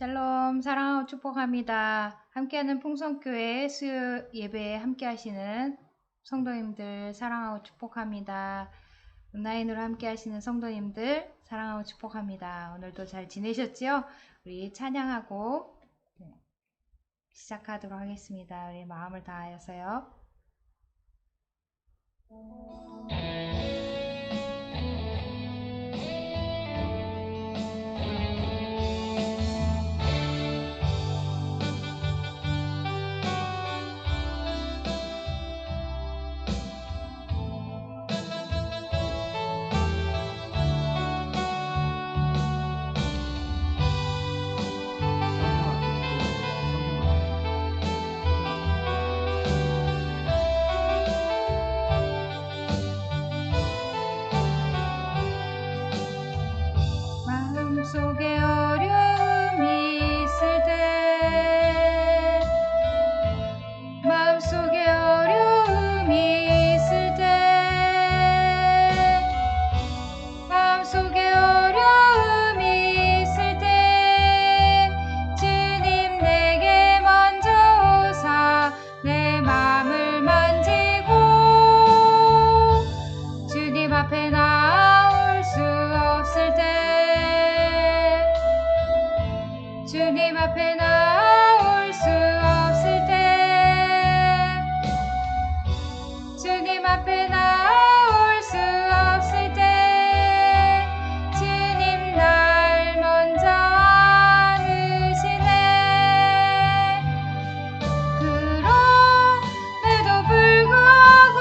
샬롬, 사랑하고 축복합니다. 함께하는 풍성교회 수요 예배에 함께하시는 성도님들 사랑하고 축복합니다. 온라인으로 함께하시는 성도님들 사랑하고 축복합니다. 오늘도 잘 지내셨죠? 우리 찬양하고 시작하도록 하겠습니다. 우리 마음을 다하여서요. 마음속에 어려움이 있을 때 마음속에 어려움이 있을 때 마음속에 어려움이 있을 때 주님 내게 먼저 오사 내 마음을 만지고 주님 앞에 나올 수 없을 때 주님 앞에 나올 수 없을 때 주님 앞에 나올 수 없을 때 주님 날 먼저 안으시네. 그럼에도 불구하고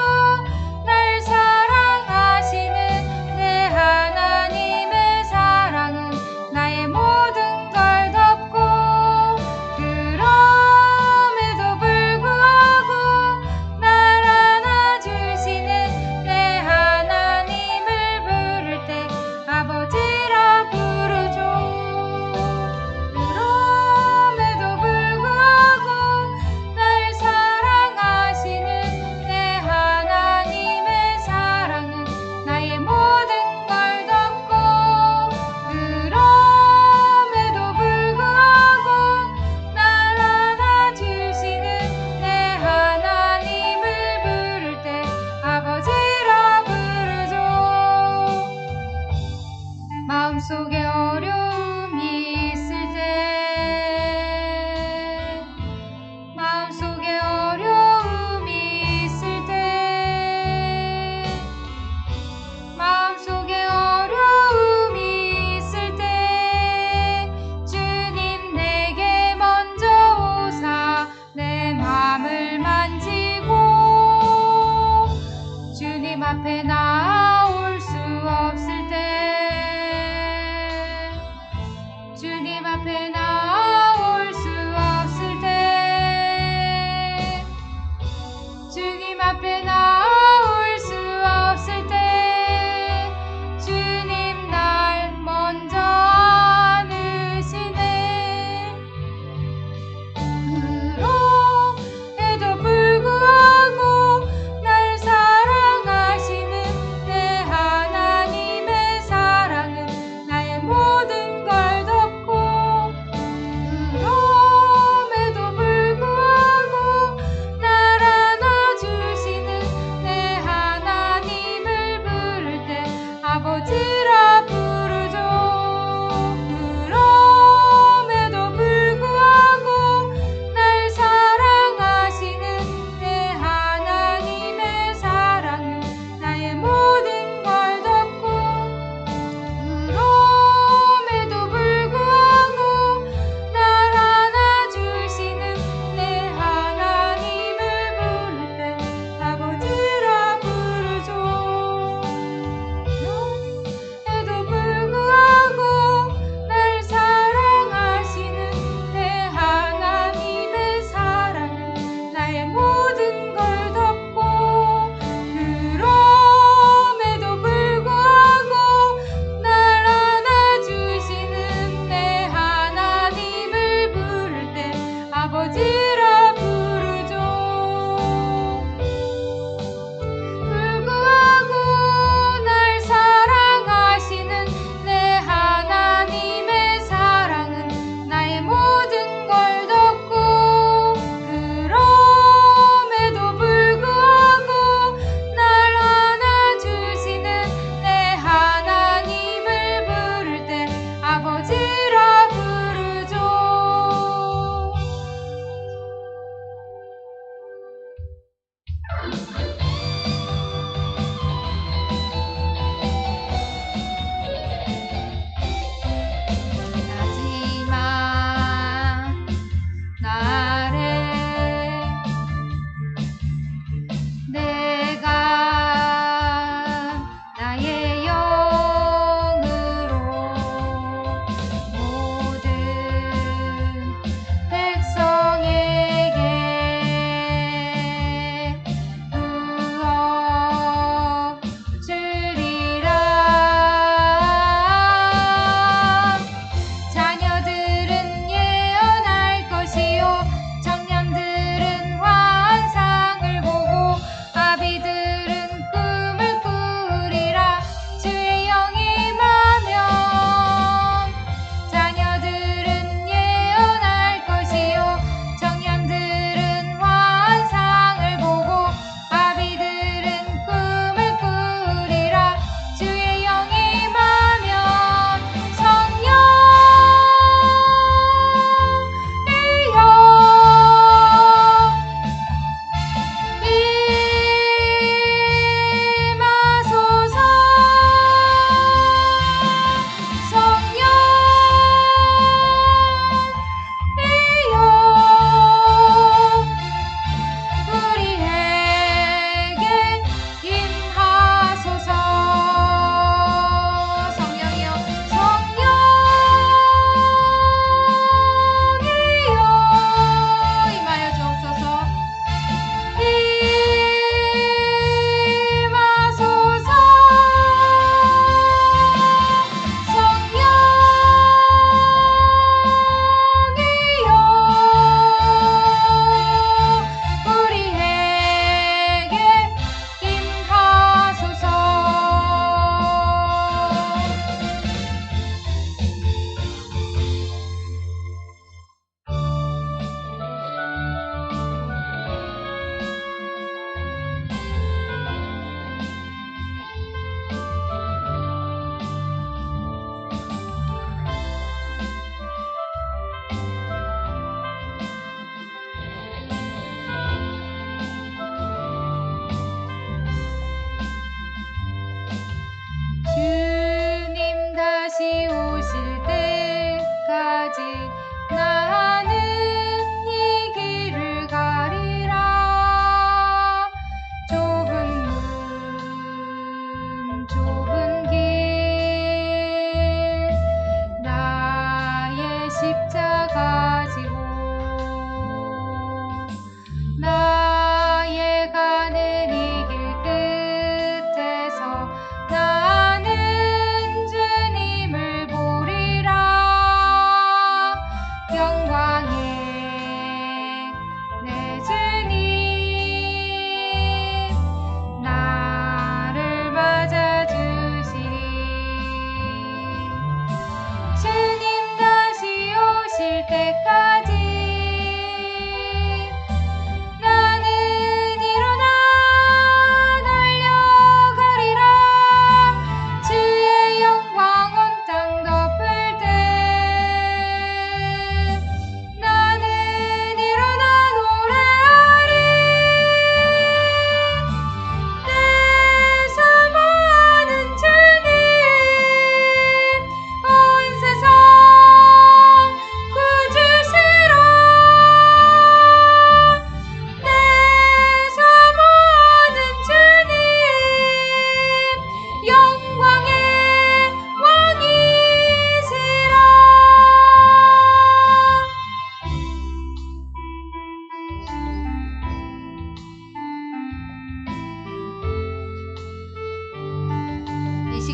날 사랑하시는 내 하나님의 사랑은 나의 모든 걸 덮고 그럼에도 불구하고 날 안아주시는 내 하나님을 부를 때 아버지라 부르죠. 그럼에도 불구하고 날 사랑하시는 내 하나님의 사랑은 나의 모든 걸 덮고 그럼에도 불구하고 날 안아주시는 내 하나님을 부를 때 아버지라 부르죠. 마음속에 어려움이 있을 때 마음속에 어려움이 있을 때 마음속에 어려움이 있을 때 주님 내게 먼저 오사 내 마음을 만지고 주님 앞에 나올 수 없을 때 주님 앞에 나올 수 없을 때 주님 앞에 나올 수 없을 때 주님 날 먼저 안으시네. 그럼에도 불구하고 날 사랑하시는 내 하나님의 사랑은 나의 모든 걸 덮고 그럼에도 불구하고 날 안아주시는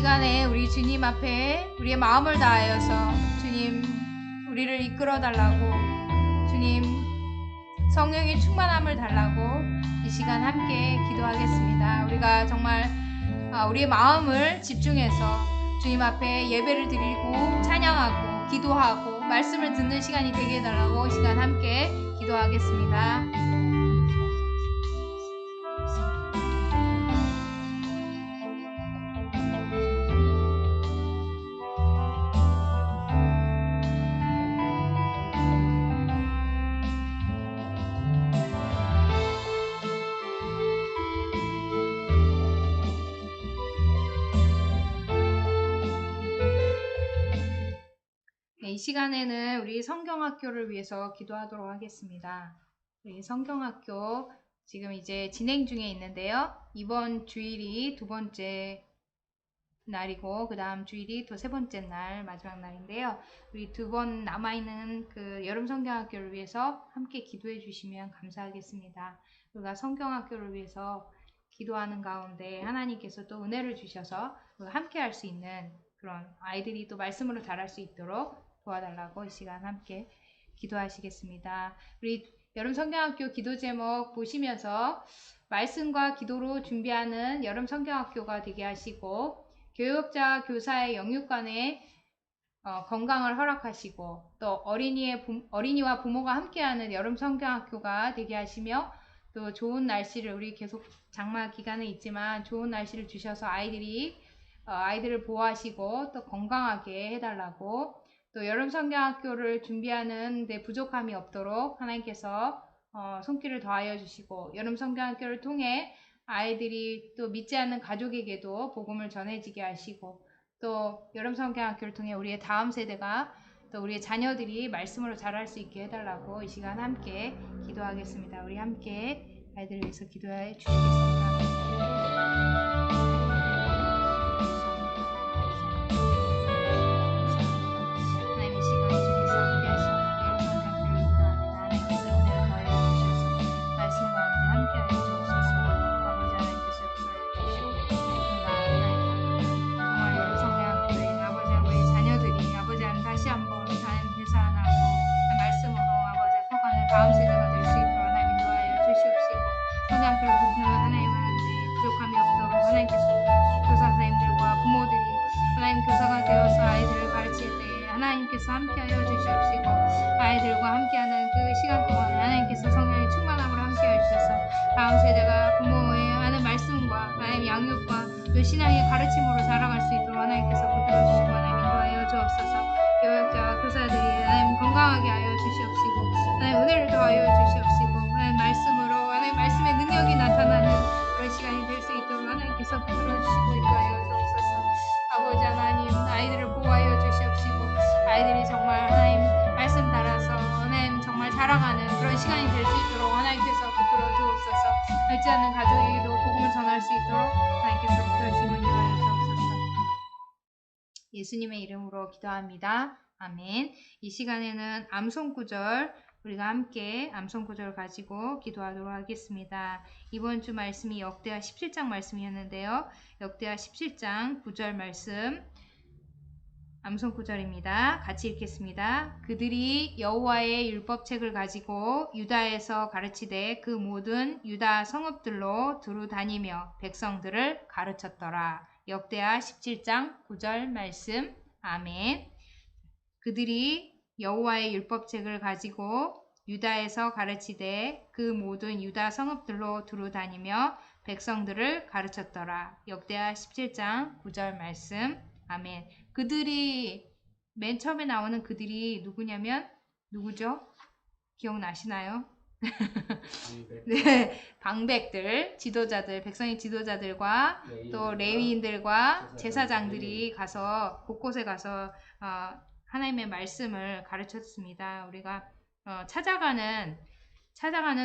시간에 우리 주님 앞에 우리의 마음을 다하여서 주님 우리를 이끌어 달라고, 주님 성령의 충만함을 달라고 이 시간 함께 기도하겠습니다. 우리가 정말 우리의 마음을 집중해서 주님 앞에 예배를 드리고 찬양하고 기도하고 말씀을 듣는 시간이 되게 해달라고 이 시간 함께 기도하겠습니다. 이 시간에는 우리 성경학교를 위해서 기도하도록 하겠습니다. 우리 성경학교 지금 이제 진행 중에 있는데요. 이번 주일이 두 번째 날이고 그 다음 주일이 또 세 번째 날, 마지막 날인데요. 우리 두 번 남아있는 그 여름 성경학교를 위해서 함께 기도해 주시면 감사하겠습니다. 우리가 성경학교를 위해서 기도하는 가운데 하나님께서 또 은혜를 주셔서 함께 할 수 있는 그런 아이들이 또 말씀으로 자랄 수 있도록 도와달라고 이 시간 함께 기도하시겠습니다. 우리 여름 성경학교 기도 제목 보시면서 말씀과 기도로 준비하는 여름 성경학교가 되게 하시고, 교육자 교사의 영육간의 건강을 허락하시고, 또 어린이와 부모가 함께하는 여름 성경학교가 되게 하시며, 또 좋은 날씨를, 우리 계속 장마 기간에 있지만 좋은 날씨를 주셔서 아이들을 보호하시고 또 건강하게 해달라고, 또 여름 성경학교를 준비하는 데 부족함이 없도록 하나님께서 손길을 더하여 주시고, 여름 성경학교를 통해 아이들이 또 믿지 않는 가족에게도 복음을 전해지게 하시고, 또 여름 성경학교를 통해 우리의 다음 세대가, 또 우리의 자녀들이 말씀으로 자랄 수 있게 해달라고 이 시간 함께 기도하겠습니다. 우리 함께 아이들을 위해서 기도해 주시겠습니다. 다음 세대가 될 수 있도록 하나님 도와여 주시옵시고, 성경학교를 부르는 하나님한테 부족함이 없도록 하나님께서 교사 선생님들과 부모들이 하나님 교사가 되어서 아이들을 가르칠 때에 하나님께서 함께하여 주시옵시고, 아이들과 함께하는 그 시간 동안 하나님께서 성령의 충만함으로 함께하여 주셔서 다음 세대가 부모의 하는 말씀과 하나님 양육과 또 신앙의 가르침으로 자라갈 수 있도록 하나님께서 붙들어 주시고 하나님 인도하여 주옵소서. 교육자 교사들이 하나님 건강하게 하여 주시옵시고, 하나님 은혜를 더하여 주시옵시고, 하나님 말씀으로 하나님 말씀의 능력이 나타나는 그런 시간이 될 수 있도록 하나님께서 붙들어 주시고 인도하여 주옵소서. 아버지 하나님, 아이들을 보호하여 주시옵시고, 아이들이 정말 하나님 말씀 따라서 하나님 정말 자라가는 그런 시간이 될 수 있도록 하나님께서 붙들어 주옵소서. 믿지 않는 가족에게도 복음을 전할 수 있도록 하나님께서 붙들어 주시고 인도하여 주옵소서. 예수님의 이름으로 기도합니다. 아멘. 이 시간에는 암송 구절, 우리가 함께 암송 구절을 가지고 기도하도록 하겠습니다. 이번 주 말씀이 역대하 17장 말씀이었는데요. 역대하 17장 9절 말씀, 암송 구절입니다. 같이 읽겠습니다. 그들이 여호와의 율법책을 가지고 유다에서 가르치되 그 모든 유다 성읍들로 두루 다니며 백성들을 가르쳤더라. 역대하 17장 9절 말씀. 아멘. 그들이 여호와의 율법책을 가지고 유다에서 가르치되 그 모든 유다 성읍들로 두루 다니며 백성들을 가르쳤더라. 역대하 17장 9절 말씀. 아멘. 그들이, 맨 처음에 나오는 그들이 누구냐면 누구죠? 기억나시나요? 네, 방백들, 지도자들, 백성의 지도자들과 또 레위인들과 제사장들이 가서 곳곳에 가서 하나님의 말씀을 가르쳤습니다. 우리가 찾아가는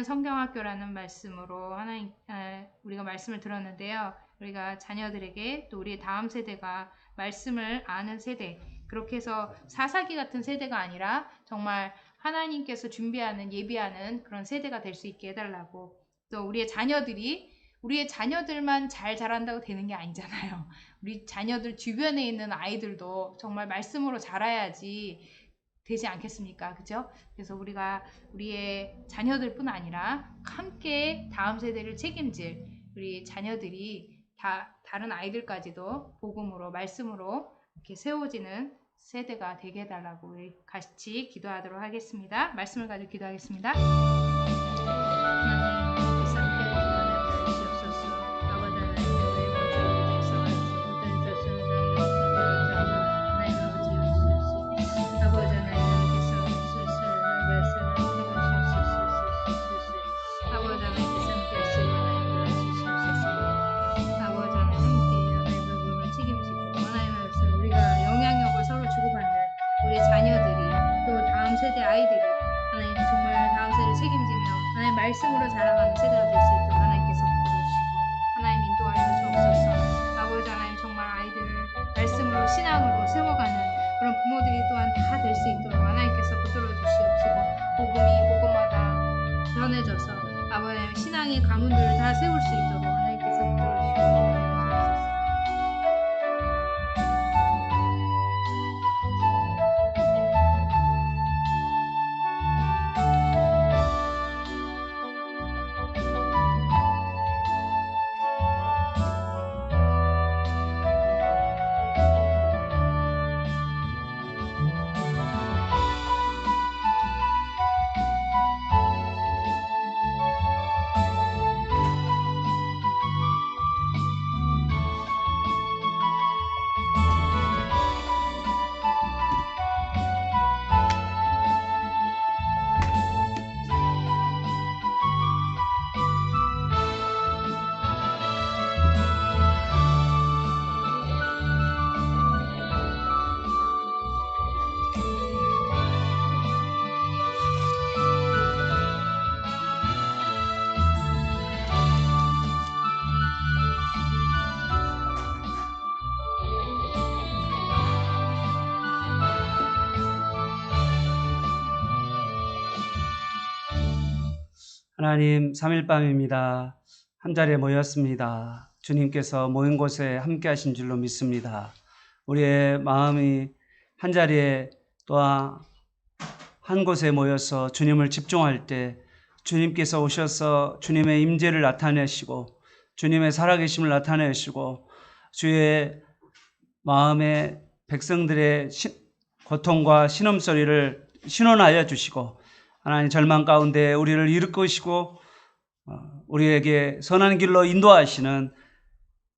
성경학교라는 말씀으로 우리가 말씀을 들었는데요. 우리가 자녀들에게 또 우리의 다음 세대가 말씀을 아는 세대, 그렇게 해서 사사기 같은 세대가 아니라 정말 하나님께서 준비하는, 예비하는 그런 세대가 될 수 있게 해달라고, 또 우리의 자녀들이 우리의 자녀들만 잘 자란다고 되는 게 아니잖아요. 우리 자녀들 주변에 있는 아이들도 정말 말씀으로 자라야지 되지 않겠습니까? 그죠? 그래서 우리가 우리의 자녀들뿐 아니라 함께 다음 세대를 책임질 우리 자녀들이 다른 아이들까지도 복음으로 말씀으로 이렇게 세워지는 세대가 되게 해달라고 우리 같이 기도하도록 하겠습니다. 말씀을 가지고 기도하겠습니다. 세대 아이들이 하나님 정말 다음 세대를 책임지며 하나님 말씀으로 자라가는 세대가 될 수 있도록 하나님께서 붙들어주시고 하나님 인도하여 주옵소서. 아버지 하나님 정말 아이들을 말씀으로 신앙으로 세워가는 그런 부모들이 또한 다 될 수 있도록 하나님께서 붙들어 주시옵시고 복음이 복음마다 전해져서 아버지 하나님 신앙의 가문들을 다 세울 수 있도록 하나님께서 붙들어 주시옵소서. 하나님 3일밤입니다. 한자리에 모였습니다. 주님께서 모인 곳에 함께 하신 줄로 믿습니다. 우리의 마음이 한자리에 또한 한 곳에 모여서 주님을 집중할 때 주님께서 오셔서 주님의 임재를 나타내시고 주님의 살아계심을 나타내시고 주의 마음에 백성들의 고통과 신음소리를 신원하여 주시고 하나님 절망 가운데 우리를 이끌으시고 우리에게 선한 길로 인도하시는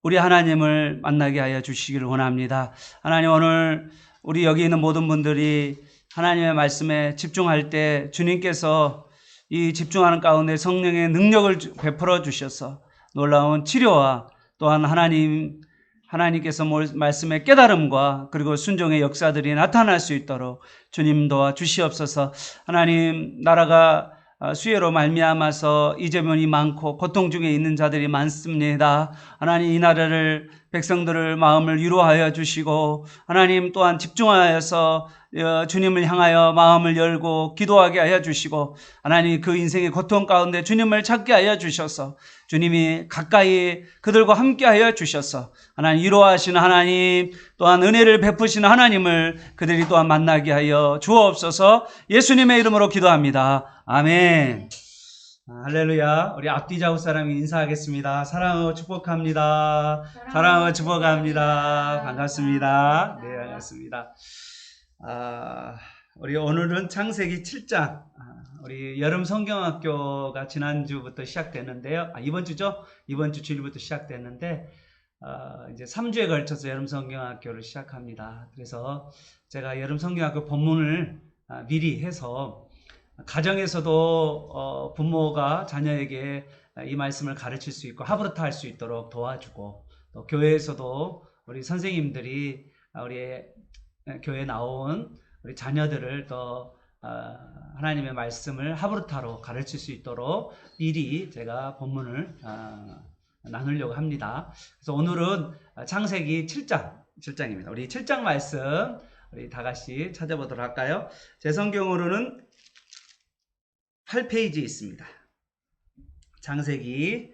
우리 하나님을 만나게 하여 주시기를 원합니다. 하나님 오늘 우리 여기 있는 모든 분들이 하나님의 말씀에 집중할 때 주님께서 이 집중하는 가운데 성령의 능력을 베풀어 주셔서 놀라운 치료와 또한 하나님께서 말씀의 깨달음과 그리고 순종의 역사들이 나타날 수 있도록 주님 도와 주시옵소서. 하나님 나라가 수혜로 말미암아서 이재민이 많고 고통 중에 있는 자들이 많습니다. 하나님 이 나라를 백성들을 마음을 위로하여 주시고 하나님 또한 집중하여서 주님을 향하여 마음을 열고 기도하게 하여 주시고 하나님 그 인생의 고통 가운데 주님을 찾게 하여 주셔서 주님이 가까이 그들과 함께 하여 주셔서 하나님 위로하시는 하나님 또한 은혜를 베푸시는 하나님을 그들이 또한 만나게 하여 주옵소서. 예수님의 이름으로 기도합니다. 아멘. 할렐루야. 우리 앞뒤 좌우 사람이 인사하겠습니다. 사랑하고 축복합니다. 사랑하고 축복합니다. 반갑습니다. 네, 반갑습니다. 우리 오늘은 창세기 7장, 우리 여름 성경학교가 지난주부터 시작됐는데요. 이번 주죠? 이번 주 주일부터 시작됐는데, 이제 3주에 걸쳐서 여름 성경학교를 시작합니다. 그래서 제가 여름 성경학교 본문을 미리 해서 가정에서도 부모가 자녀에게 이 말씀을 가르칠 수 있고 하브르트 할 수 있도록 도와주고 또 교회에서도 우리 선생님들이 우리 교회에 나온 우리 자녀들을 더 하나님의 말씀을 하브르타로 가르칠 수 있도록 미리 제가 본문을 나누려고 합니다. 그래서 오늘은 창세기 7장입니다. 우리 7장 말씀 우리 다 같이 찾아보도록 할까요? 제 성경으로는 8페이지에 있습니다. 창세기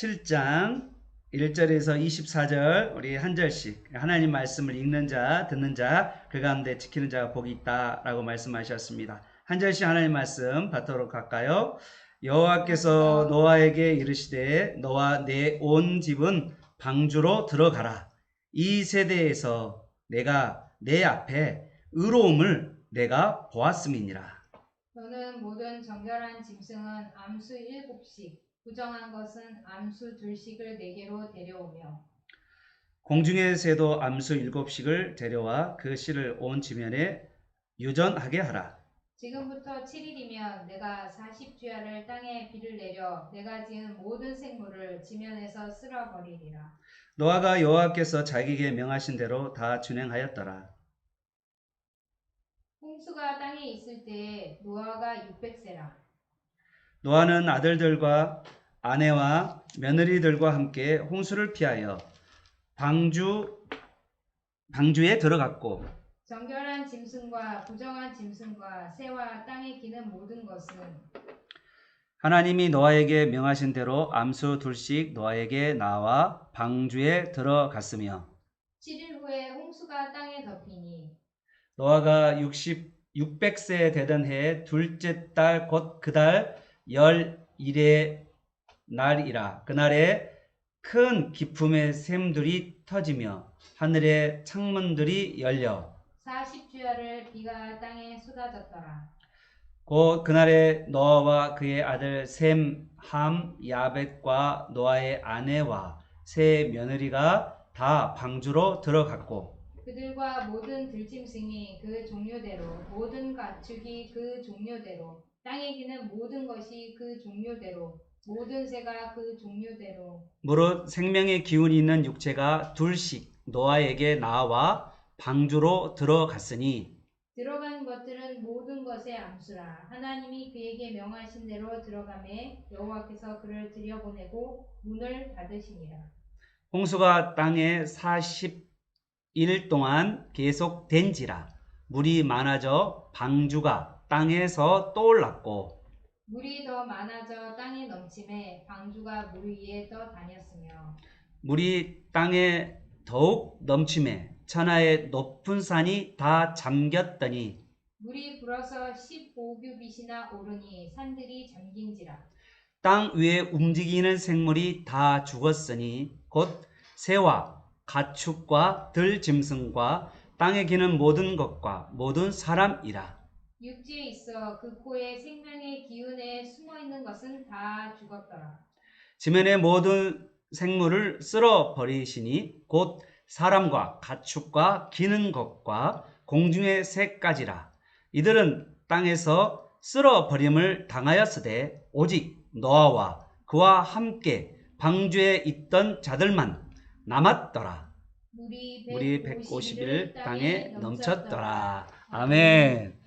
7장 1절에서 24절 우리 한 절씩 하나님 말씀을 읽는 자, 듣는 자, 그 가운데 지키는 자가 복이 있다라고 말씀하셨습니다. 한 절씩 하나님 말씀 받도록 할까요? 여호와께서 노아에게 이르시되 너와 내 온 집은 방주로 들어가라. 이 세대에서 내가 내 앞에 의로움을 내가 보았음이니라. 너는 모든 정결한 짐승은 암수 7씩, 부정한 것은 암수 2씩을 내게로 데려오며 공중의 새도 암수 7씩을 데려와 그 씨를 온 지면에 유전하게 하라. 지금부터 7일이면 내가 40주야를 땅에 비를 내려 내가 지은 모든 생물을 지면에서 쓸어버리리라. 노아가 여호와께서 자기에게 명하신 대로 다 준행하였더라. 홍수가 땅에 있을 때에 노아가 600세라. 노아는 아들들과 아내와 며느리들과 함께 홍수를 피하여 방주에 들어갔고 정결한 짐승과 부정한 짐승과 새와 땅에 기는 모든 것은 하나님이 노아에게 명하신 대로 암수 2씩 노아에게 나와 방주에 들어갔으며 7일 후에 홍수가 땅에 덮이니 노아가 600세 되던 해의 둘째 달 곧 그달 11일의 날이라. 그날에 큰 기품의 샘들이 터지며 하늘의 창문들이 열려 40주야를 비가 땅에 쏟아졌더라. 곧 그날에 노아와 그의 아들 셈, 함, 야벳과 노아의 아내와 세 며느리가 다 방주로 들어갔고 그들과 모든 들짐승이 그 종류대로 모든 가축이 그 종류대로 땅에 기는 모든 것이 그 종류대로 모든 새가 그 종류대로 무릇 생명의 기운이 있는 육체가 둘씩 노아에게 나와 방주로 들어갔으니 들어간 것들은 모든 것의 암수라. 하나님이 그에게 명하신 대로 들어가매 여호와께서 그를 들여보내고 문을 닫으시니라. 홍수가 땅에 40일 동안 계속된지라. 물이 많아져 방주가 땅에서 떠올랐고 물이 더 많아져 땅에 넘침에 방주가 물 위에 떠다녔으며 물이 땅에 더욱 넘침에 천하의 높은 산이 다 잠겼더니 물이 불어서 15규빗이나 오르니 산들이 잠긴지라. 땅 위에 움직이는 생물이 다 죽었으니 곧 새와 가축과 들짐승과 땅에 기는 모든 것과 모든 사람이라. 육지에 있어 그 코에 생명의 기운에 숨어있는 것은 다 죽었더라. 지면의 모든 생물을 쓸어 버리시니 곧 사람과 가축과 기는 것과 공중의 새까지라. 이들은 땅에서 쓸어 버림을 당하였으되 오직 노아와 그와 함께 방주에 있던 자들만 남았더라. 물이 150일 땅에 넘쳤더라. 아멘.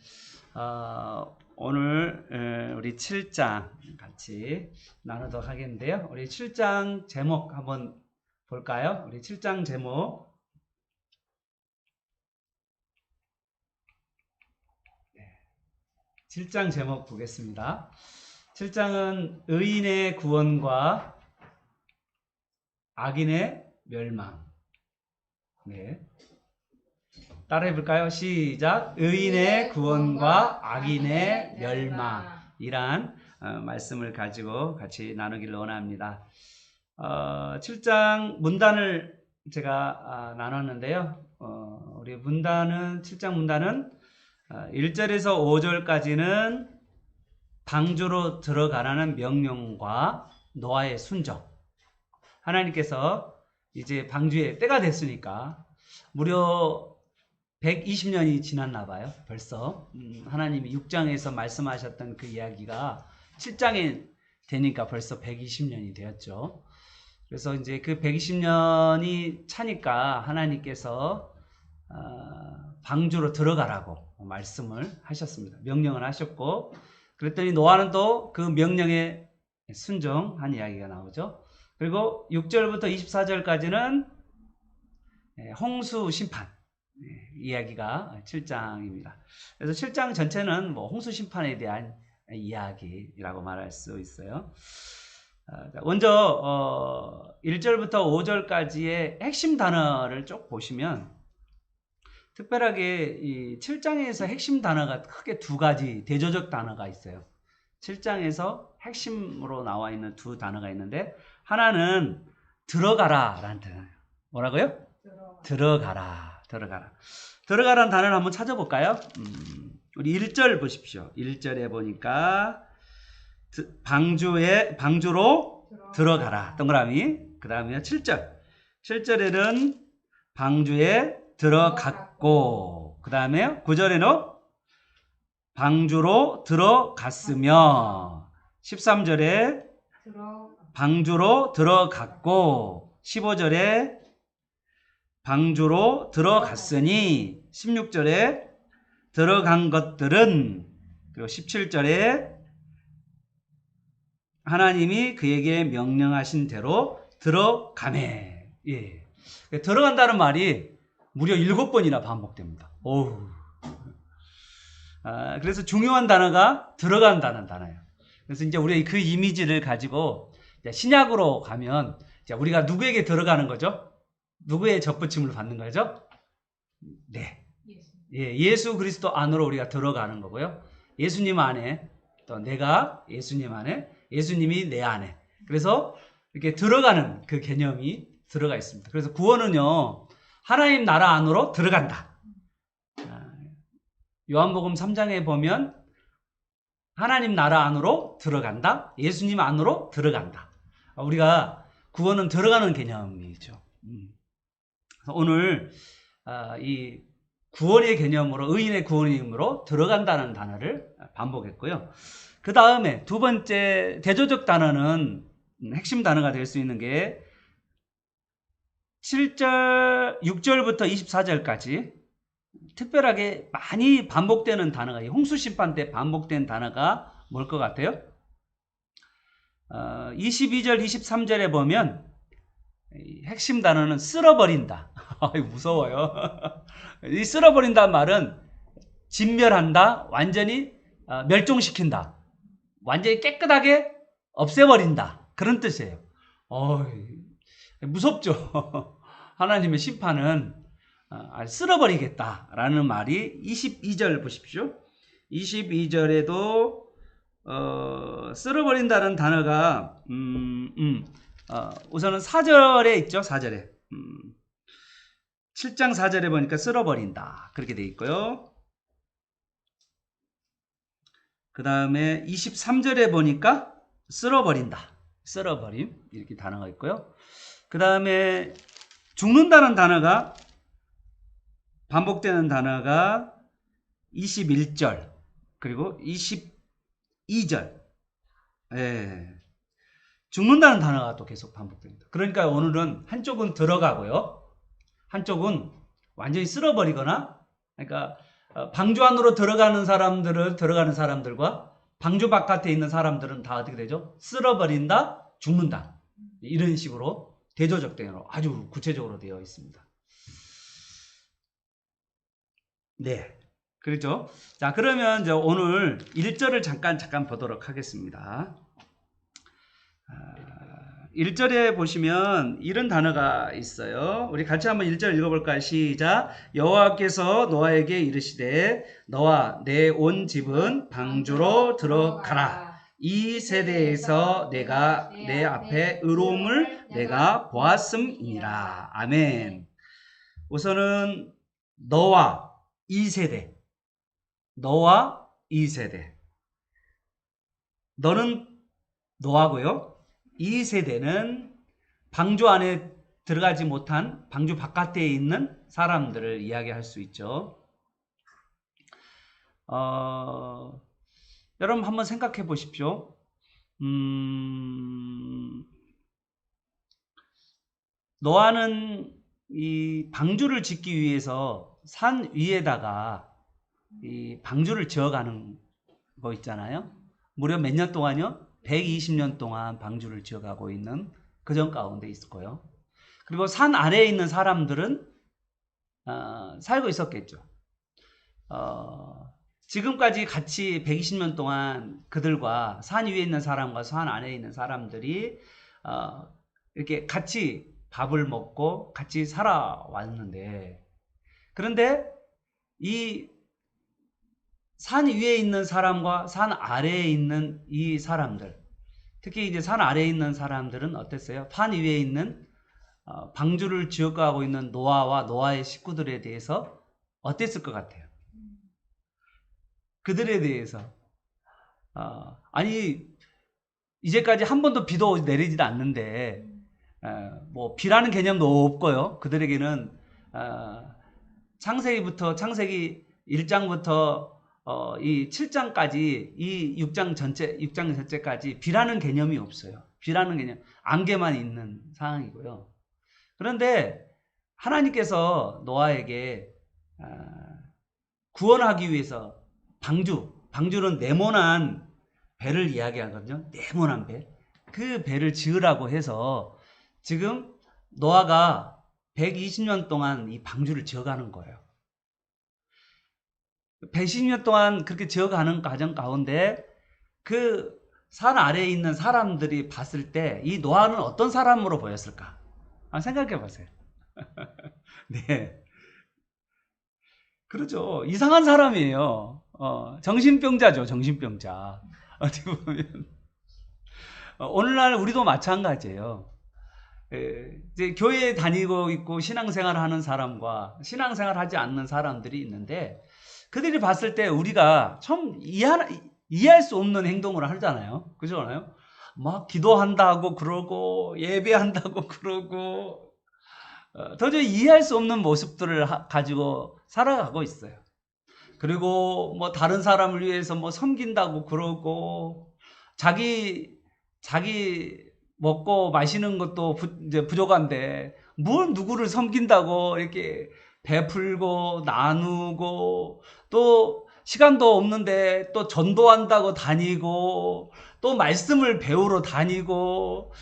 오늘 우리 7장 같이 나누도록 하겠는데요. 우리 7장 제목 한번 볼까요? 우리 7장 제목 7장 제목 보겠습니다. 7장은 의인의 구원과 악인의 멸망. 네. 따라해 볼까요? 시작. 의인의 구원과 악인의 멸망이란 말씀을 가지고 같이 나누기를 원합니다. 7장 문단을 제가 나눴는데요. 우리 문단은 7장 문단은 1절에서 5절까지는 방주로 들어가라는 명령과 노아의 순종. 하나님께서 이제 방주의 때가 됐으니까 무려 120년이 지났나 봐요. 벌써 하나님이 6장에서 말씀하셨던 그 이야기가 7장에 되니까 벌써 120년이 되었죠. 그래서 이제 그 120년이 차니까 하나님께서 방주로 들어가라고 말씀을 하셨습니다. 명령을 하셨고 그랬더니 노아는 또 그 명령에 순종한 이야기가 나오죠. 그리고 6절부터 24절까지는 홍수 심판 이야기가 7장입니다. 그래서 7장 전체는 뭐 홍수 심판에 대한 이야기라고 말할 수 있어요. 먼저 1절부터 5절까지의 핵심 단어를 쭉 보시면 특별하게 이 7장에서 핵심 단어가 크게 두 가지 대조적 단어가 있어요. 7장에서 핵심으로 나와 있는 두 단어가 있는데 하나는 들어가라 라는 단어예요. 뭐라고요? 들어가라. 들어가라는 단어를 한번 찾아볼까요? 우리 1절 보십시오. 1절에 보니까 방주로 들어가라. 동그라미. 그 다음에 7절. 7절에는 방주에 들어갔고, 그 다음에 9절에는 방주로 들어갔으며, 13절에 방주로 들어갔고, 15절에 방주로 들어갔으니, 16절에 들어간 것들은, 그리고 17절에 하나님이 그에게 명령하신 대로 들어가매. 예. 들어간다는 말이 무려 7번이나 반복됩니다. 오우. 그래서 중요한 단어가 들어간다는 단어예요. 그래서 이제 우리가 그 이미지를 가지고 신약으로 가면 우리가 누구에게 들어가는 거죠? 누구의 접붙임을 받는 거죠? 네. 예, 예수 그리스도 안으로 우리가 들어가는 거고요. 예수님 안에, 또 내가 예수님 안에, 예수님이 내 안에. 그래서 이렇게 들어가는 그 개념이 들어가 있습니다. 그래서 구원은요, 하나님 나라 안으로 들어간다. 요한복음 3장에 보면 하나님 나라 안으로 들어간다. 예수님 안으로 들어간다. 우리가 구원은 들어가는 개념이죠. 오늘 이 구원의 개념으로, 의인의 구원임으로 들어간다는 단어를 반복했고요. 그 다음에 두 번째 대조적 단어는 핵심 단어가 될 수 있는 게 7절, 6절부터 24절까지 특별하게 많이 반복되는 단어가, 홍수심판 때 반복된 단어가 뭘 것 같아요? 22절, 23절에 보면 핵심 단어는 쓸어버린다. 무서워요. 이 쓸어버린다는 말은 진멸한다, 완전히 멸종시킨다, 완전히 깨끗하게 없애버린다, 그런 뜻이에요. 무섭죠. 하나님의 심판은 쓸어버리겠다라는 말이 22절 보십시오. 22절에도 쓸어버린다는 단어가 우선은 4절에 있죠. 4절에 7장 4절에 보니까 쓸어버린다 그렇게 돼 있고요. 그 다음에 23절에 보니까 쓸어버린다, 쓸어버림 이렇게 단어가 있고요. 그 다음에 죽는다는 단어가 반복되는 단어가 21절 그리고 22절. 예. 죽는다는 단어가 또 계속 반복됩니다. 그러니까 오늘은 한쪽은 들어가고요, 한쪽은 완전히 쓸어버리거나, 그러니까 방주 안으로 들어가는 사람들과 방주 바깥에 있는 사람들은 다 어떻게 되죠? 쓸어버린다, 죽는다, 이런 식으로 대조적 단어로 아주 구체적으로 되어 있습니다. 네, 그렇죠. 자, 그러면 이제 오늘 1절을 잠깐 보도록 하겠습니다. 1절에 보시면 이런 단어가 있어요. 우리 같이 한번 1절 읽어볼까요? 시작. 여호와께서 노아에게 이르시되 너와 내 온 집은 방주로 들어가라. 이 세대에서 내가 내 앞에 의로움을 내가 보았음이니라. 아멘. 우선은 너와 이 세대, 너와 이 세대. 너는 노아고요. 이 세대는 방주 안에 들어가지 못한 방주 바깥에 있는 사람들을 이야기할 수 있죠. 여러분 한번 생각해 보십시오. 노아는 이 방주를 짓기 위해서 산 위에다가 이 방주를 지어가는 거 있잖아요. 무려 몇 년 동안요? 120년 동안 방주를 지어가고 있는 그전 가운데 있을 거예요. 그리고 산 아래에 있는 사람들은 살고 있었겠죠. 지금까지 같이 120년 동안 그들과 산 위에 있는 사람과 산 아래에 있는 사람들이 이렇게 같이 밥을 먹고 같이 살아왔는데, 그런데 이 산 위에 있는 사람과 산 아래에 있는 이 사람들, 특히 이제 산 아래에 있는 사람들은 어땠어요? 산 위에 있는 방주를 지어가고 있는 노아와 노아의 식구들에 대해서 어땠을 것 같아요? 그들에 대해서 아니 이제까지 한 번도 비도 내리지도 않는데 뭐 비라는 개념도 없고요. 그들에게는 창세기 1장부터 이 7장까지 이 6장 전체까지 비라는 개념이 없어요. 비라는 개념, 안개만 있는 상황이고요. 그런데 하나님께서 노아에게 구원하기 위해서 방주는 네모난 배를 이야기하거든요. 네모난 배. 그 배를 지으라고 해서 지금 노아가 120년 동안 이 방주를 지어가는 거예요. 120년 동안 그렇게 지어가는 과정 가운데 그 산 아래에 있는 사람들이 봤을 때 이 노아는 어떤 사람으로 보였을까? 한번 생각해 보세요. 네. 그렇죠. 이상한 사람이에요. 정신병자죠, 정신병자. 어떻게 보면. 오늘날 우리도 마찬가지예요. 이제 교회에 다니고 있고 신앙생활 하는 사람과 신앙생활 하지 않는 사람들이 있는데, 그들이 봤을 때 우리가 참 이해할 수 없는 행동을 하잖아요. 그죠? 막 기도한다고 그러고, 예배한다고 그러고, 도저히 이해할 수 없는 모습들을 가지고 살아가고 있어요. 그리고 뭐 다른 사람을 위해서 뭐 섬긴다고 그러고, 자기 먹고 마시는 것도 이제 부족한데 뭘 누구를 섬긴다고 이렇게 베풀고 나누고, 또 시간도 없는데 또 전도한다고 다니고, 또 말씀을 배우러 다니고.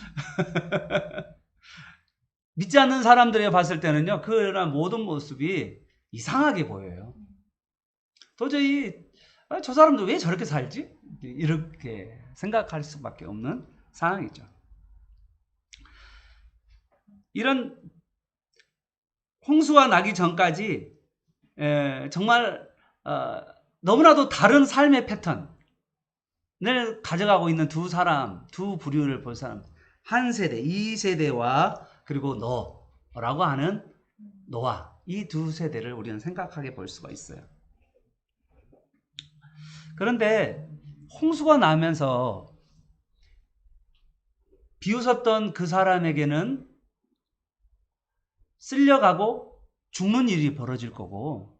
믿지 않는 사람들이 봤을 때는요, 그런 모든 모습이 이상하게 보여요. 도저히 저 사람들 왜 저렇게 살지? 이렇게 생각할 수밖에 없는 상황이죠. 이런 홍수가 나기 전까지 정말 너무나도 다른 삶의 패턴을 가져가고 있는 두 부류를 볼 사람, 한 세대, 이 세대와 그리고 너라고 하는 노아, 이 두 세대를 우리는 생각하게 볼 수가 있어요. 그런데 홍수가 나면서 비웃었던 그 사람에게는 쓸려가고 죽는 일이 벌어질 거고,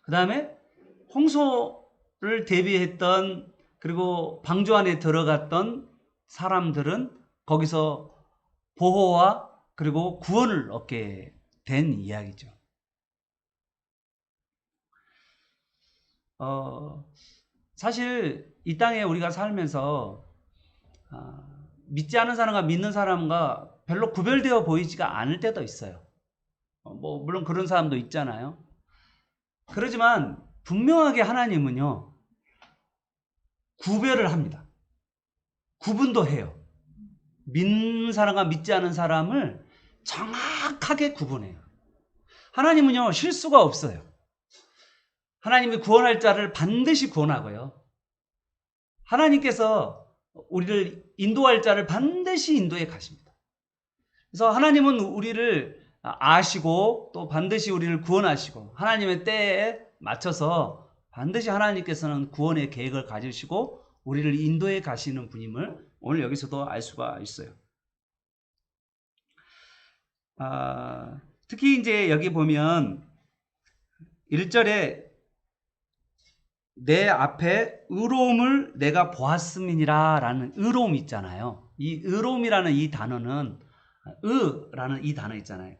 그 다음에 홍수를 대비했던 그리고 방주 안에 들어갔던 사람들은 거기서 보호와 그리고 구원을 얻게 된 이야기죠. 사실 이 땅에 우리가 살면서 믿지 않은 사람과 믿는 사람과 별로 구별되어 보이지가 않을 때도 있어요. 뭐 물론 그런 사람도 있잖아요. 그렇지만 분명하게 하나님은요, 구별을 합니다. 구분도 해요. 믿는 사람과 믿지 않은 사람을 정확하게 구분해요. 하나님은요, 실수가 없어요. 하나님이 구원할 자를 반드시 구원하고요, 하나님께서 우리를 인도할 자를 반드시 인도해 가십니다. 그래서 하나님은 우리를 아시고 또 반드시 우리를 구원하시고, 하나님의 때에 맞춰서 반드시 하나님께서는 구원의 계획을 가지시고 우리를 인도해 가시는 분임을 오늘 여기서도 알 수가 있어요. 특히 이제 여기 보면 1절에 내 앞에 의로움을 내가 보았음이니라 라는 의로움 있잖아요. 이 의로움이라는 이 단어는, 의라는 이 단어 있잖아요.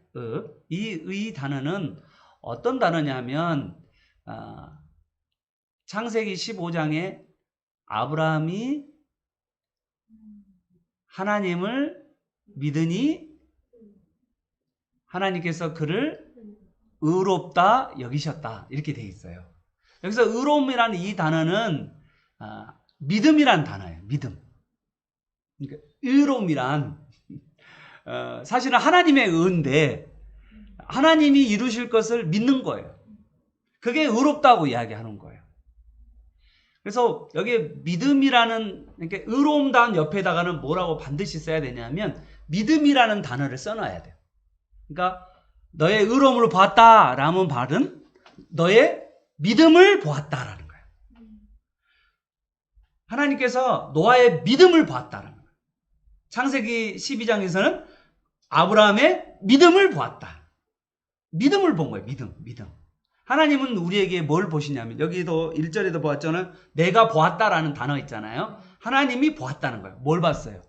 이 단어는 어떤 단어냐면 창세기 15장에 아브라함이 하나님을 믿으니 하나님께서 그를 의롭다 여기셨다, 이렇게 되어 있어요. 여기서 의로움이라는 이 단어는 믿음이란 단어예요. 믿음. 그러니까 의로움이란 사실은 하나님의 의인데 하나님이 이루실 것을 믿는 거예요. 그게 의롭다고 이야기하는 거예요. 그래서 여기 믿음이라는 이렇게 의로움 단 옆에다가는 뭐라고 반드시 써야 되냐면 믿음이라는 단어를 써놔야 돼요. 그러니까 너의 의로움을 보았다라는 말은 너의 믿음을 보았다라는 거예요. 하나님께서 노아의 믿음을 보았다라는 거예요. 창세기 12장에서는 아브라함의 믿음을 보았다. 믿음을 본 거예요. 믿음. 하나님은 우리에게 뭘 보시냐면 여기도 1절에도 보았잖아요. 내가 보았다라는 단어 있잖아요. 하나님이 보았다는 거예요. 뭘 봤어요?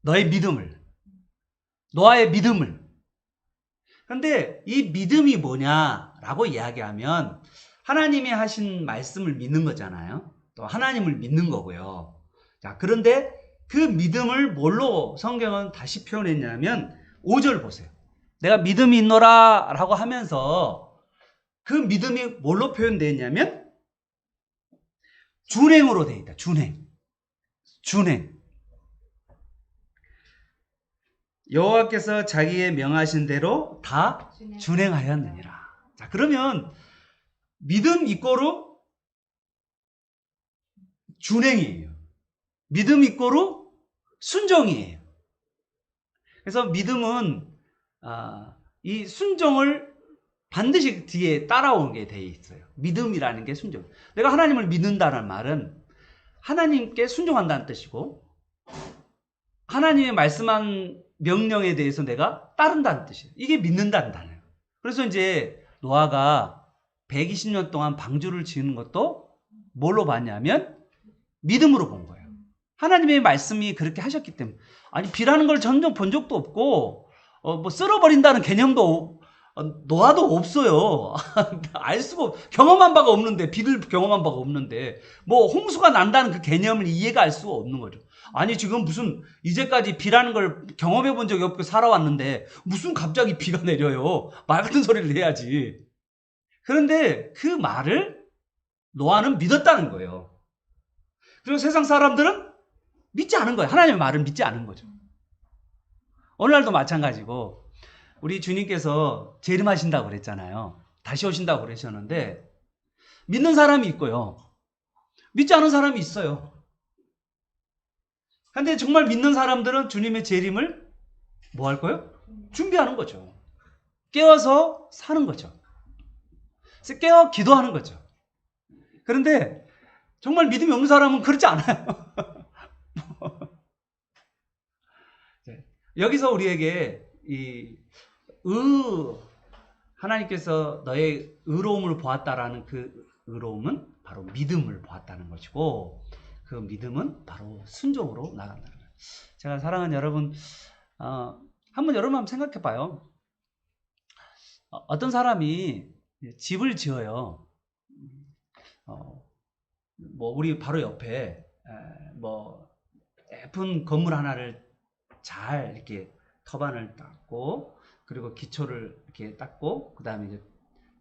너의 믿음을. 노아의 믿음을. 그런데 이 믿음이 뭐냐라고 이야기하면 하나님이 하신 말씀을 믿는 거잖아요. 또 하나님을 믿는 거고요. 자, 그런데 그 믿음을 뭘로 성경은 다시 표현했냐면 5절 보세요. 내가 믿음이 있노라 라고 하면서 그 믿음이 뭘로 표현되어 있냐면 준행으로 되어 있다. 준행. 여호와께서 자기의 명하신 대로 다 준행하였느니라. 자, 그러면 믿음 이꼬르 준행이에요. 믿음 이꼬르 순종이에요. 그래서 믿음은 이 순종을 반드시 뒤에 따라오게 돼 있어요. 믿음이라는 게 순종. 내가 하나님을 믿는다는 말은 하나님께 순종한다는 뜻이고 하나님의 말씀한 명령에 대해서 내가 따른다는 뜻이에요. 이게 믿는다는 단어예요. 그래서 이제 노아가 120년 동안 방주를 지은 것도 뭘로 봤냐면 믿음으로 본 거예요. 하나님의 말씀이 그렇게 하셨기 때문에. 아니, 비라는 걸 전혀 본 적도 없고 뭐 쓸어버린다는 개념도 노아도 없어요. 알 수가 경험한 바가 없는데, 비를 경험한 바가 없는데 뭐 홍수가 난다는 그 개념을 이해가 할 수가 없는 거죠. 아니, 지금 무슨 이제까지 비라는 걸 경험해 본 적이 없고 살아왔는데 무슨 갑자기 비가 내려요. 말 같은 소리를 해야지. 그런데 그 말을 노아는 믿었다는 거예요. 그리고 세상 사람들은 믿지 않은 거예요. 하나님의 말을 믿지 않은 거죠. 오늘날도 마찬가지고 우리 주님께서 재림하신다고 그랬잖아요. 다시 오신다고 그러셨는데 믿는 사람이 있고요. 믿지 않은 사람이 있어요. 근데 정말 믿는 사람들은 주님의 재림을 뭐 할 거예요? 준비하는 거죠. 깨어서 사는 거죠. 그래서 깨어 기도하는 거죠. 그런데 정말 믿음이 없는 사람은 그렇지 않아요. 여기서 우리에게 하나님께서 너의 의로움을 보았다라는 그 의로움은 바로 믿음을 보았다는 것이고 그 믿음은 바로 순종으로 나간다는 거예요. 제가 사랑하는 여러분, 여러분 한번 생각해 봐요. 어떤 사람이 집을 지어요. 뭐 우리 바로 옆에 뭐 예쁜 건물 하나를 잘 이렇게 터반을 닦고 그리고 기초를 이렇게 닦고 그 다음에 이제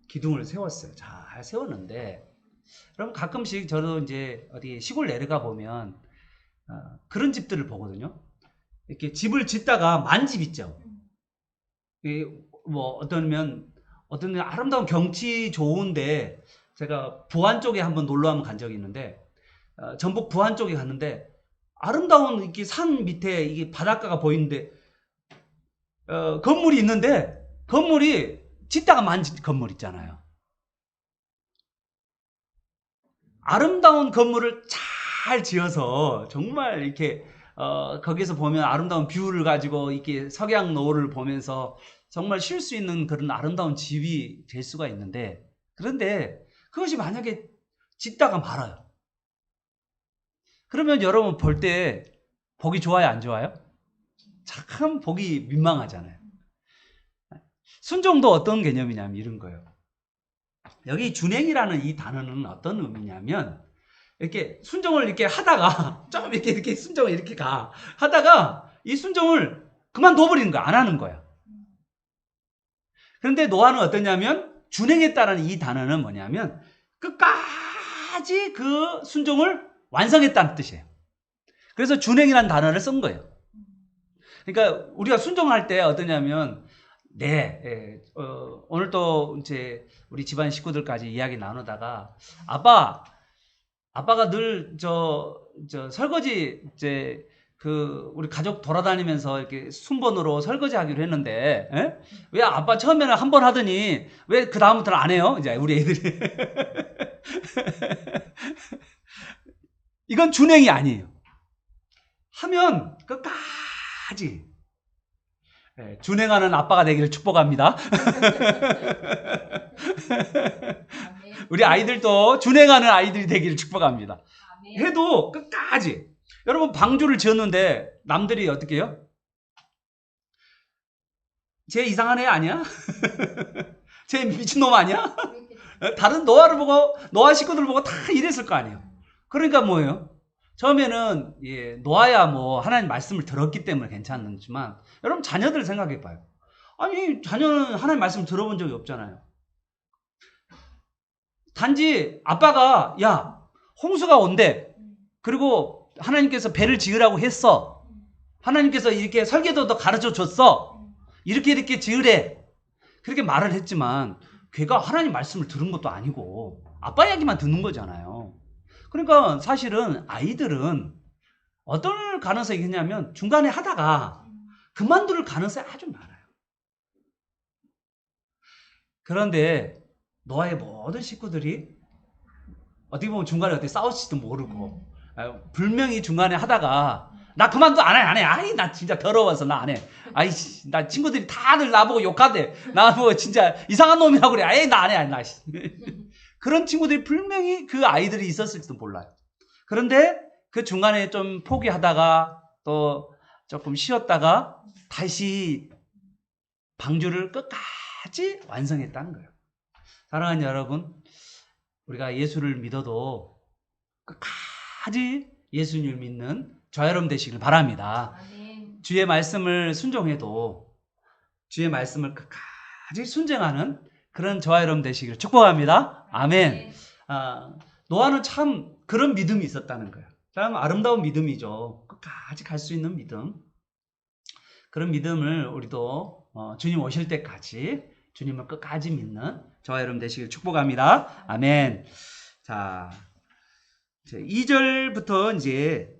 기둥을 세웠어요. 잘 세웠는데 여러분 가끔씩 저도 이제 어디 시골 내려가 보면 그런 집들을 보거든요. 이렇게 집을 짓다가 만 집 있죠. 뭐 어떤 아름다운 경치 좋은데 제가 부안 쪽에 한번 놀러 한번 간 적이 있는데 전북 부안 쪽에 갔는데 아름다운 이렇게 산 밑에 이게 바닷가가 보이는데 건물이 있는데 건물이 짓다가 만 건물 있잖아요. 아름다운 건물을 잘 지어서 정말 이렇게 거기서 보면 아름다운 뷰를 가지고 이렇게 석양노을을 보면서 정말 쉴 수 있는 그런 아름다운 집이 될 수가 있는데 그런데 그것이 만약에 짓다가 말아요. 그러면 여러분 볼 때 보기 좋아요, 안 좋아요? 참 보기 민망하잖아요. 순종도 어떤 개념이냐면 이런 거예요. 여기 준행이라는 이 단어는 어떤 의미냐면 이렇게 순종을 이렇게 하다가 좀 이렇게 순종을 이렇게 하다가 이 순종을 그만둬버리는 거야. 안 하는 거야. 그런데 노아는 어떠냐면 준행했다라는 이 단어는 뭐냐면 끝까지 그 순종을 완성했다는 뜻이에요. 그래서 준행이라는 단어를 쓴 거예요. 그러니까 우리가 순종할 때 어떠냐면, 오늘 또 이제 우리 집안 식구들까지 이야기 나누다가, 아빠가 늘 설거지 이제 우리 가족 돌아다니면서 이렇게 순번으로 설거지 하기로 했는데, 왜 아빠 처음에는 한 번 하더니 왜 그 다음부터는 안 해요? 이제 우리 애들이. 이건 준행이 아니에요. 하면 끝까지 준행하는 아빠가 되기를 축복합니다. 우리 아이들도 준행하는 아이들이 되기를 축복합니다. 해도 끝까지. 여러분, 방주를 지었는데 남들이 어떻게 해요? 쟤 이상한 애 아니야? 쟤 미친놈 아니야? 다른 노아 식구들 보고 다 이랬을 거 아니에요. 그러니까 뭐예요? 처음에는 노아야 뭐 하나님 말씀을 들었기 때문에 괜찮지만, 여러분 자녀들 생각해 봐요. 아니, 자녀는 하나님 말씀 들어본 적이 없잖아요. 단지 아빠가 야, 홍수가 온대. 그리고 하나님께서 배를 지으라고 했어. 하나님께서 이렇게 설계도도 가르쳐 줬어. 이렇게 지으래. 그렇게 말을 했지만 걔가 하나님 말씀을 들은 것도 아니고 아빠 이야기만 듣는 거잖아요. 그러니까 사실은 아이들은 어떤 가능성이 있냐면 중간에 하다가 그만둘 가능성이 아주 많아요. 그런데 노아의 모든 식구들이 어떻게 보면 중간에 어떻게 싸울지도 모르고 분명히 중간에 하다가 나 그만둬 안 해. 아이, 나 진짜 더러워서 나 안 해. 아이, 나 친구들이 다들 나보고 욕하대. 나 뭐 진짜 이상한 놈이라고 그래. 아이, 나 안 해. 나. 그런 친구들이 분명히 그 아이들이 있었을지도 몰라요. 그런데 그 중간에 좀 포기하다가 또 조금 쉬었다가 다시 방주를 끝까지 완성했다는 거예요. 사랑하는 여러분, 우리가 예수를 믿어도 끝까지 예수님을 믿는 저와 여러분 되시길 바랍니다. 아멘. 주의 말씀을 순종해도 주의 말씀을 끝까지 순종하는 그런 저와 여러분 되시기를 축복합니다. 아멘. 노아는 참 그런 믿음이 있었다는 거예요. 참 아름다운 믿음이죠. 끝까지 갈 수 있는 믿음. 그런 믿음을 우리도 주님 오실 때까지 주님을 끝까지 믿는 저와 여러분 되시기를 축복합니다. 아멘. 자, 2절부터 이제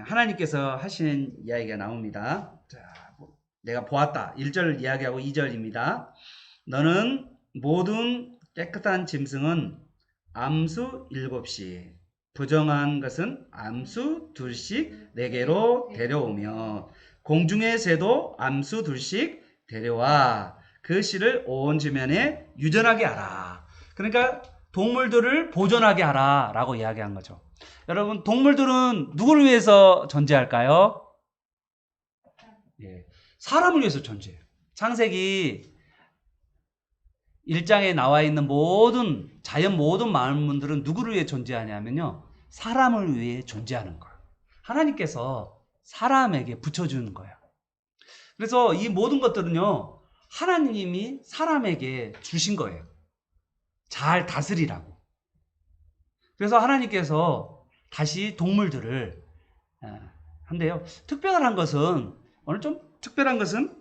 하나님께서 하시는 이야기가 나옵니다. 자, 내가 보았다. 1절 이야기하고 2절입니다. 너는 모든 깨끗한 짐승은 암수 7씩, 부정한 것은 암수 2씩 내게로 데려오며 공중의 새도 암수 2씩 데려와 그 씨를 온 지면에 유전하게 하라. 그러니까 동물들을 보존하게 하라 라고 이야기한 거죠. 여러분, 동물들은 누구를 위해서 존재할까요? 사람을 위해서 존재해요. 창세기 1장에 나와 있는 자연 모든 만물들은 누구를 위해 존재하냐면요, 사람을 위해 존재하는 거예요. 하나님께서 사람에게 붙여주는 거예요. 그래서 이 모든 것들은요, 하나님이 사람에게 주신 거예요. 잘 다스리라고. 그래서 하나님께서 다시 동물들을 한대요. 오늘 좀 특별한 것은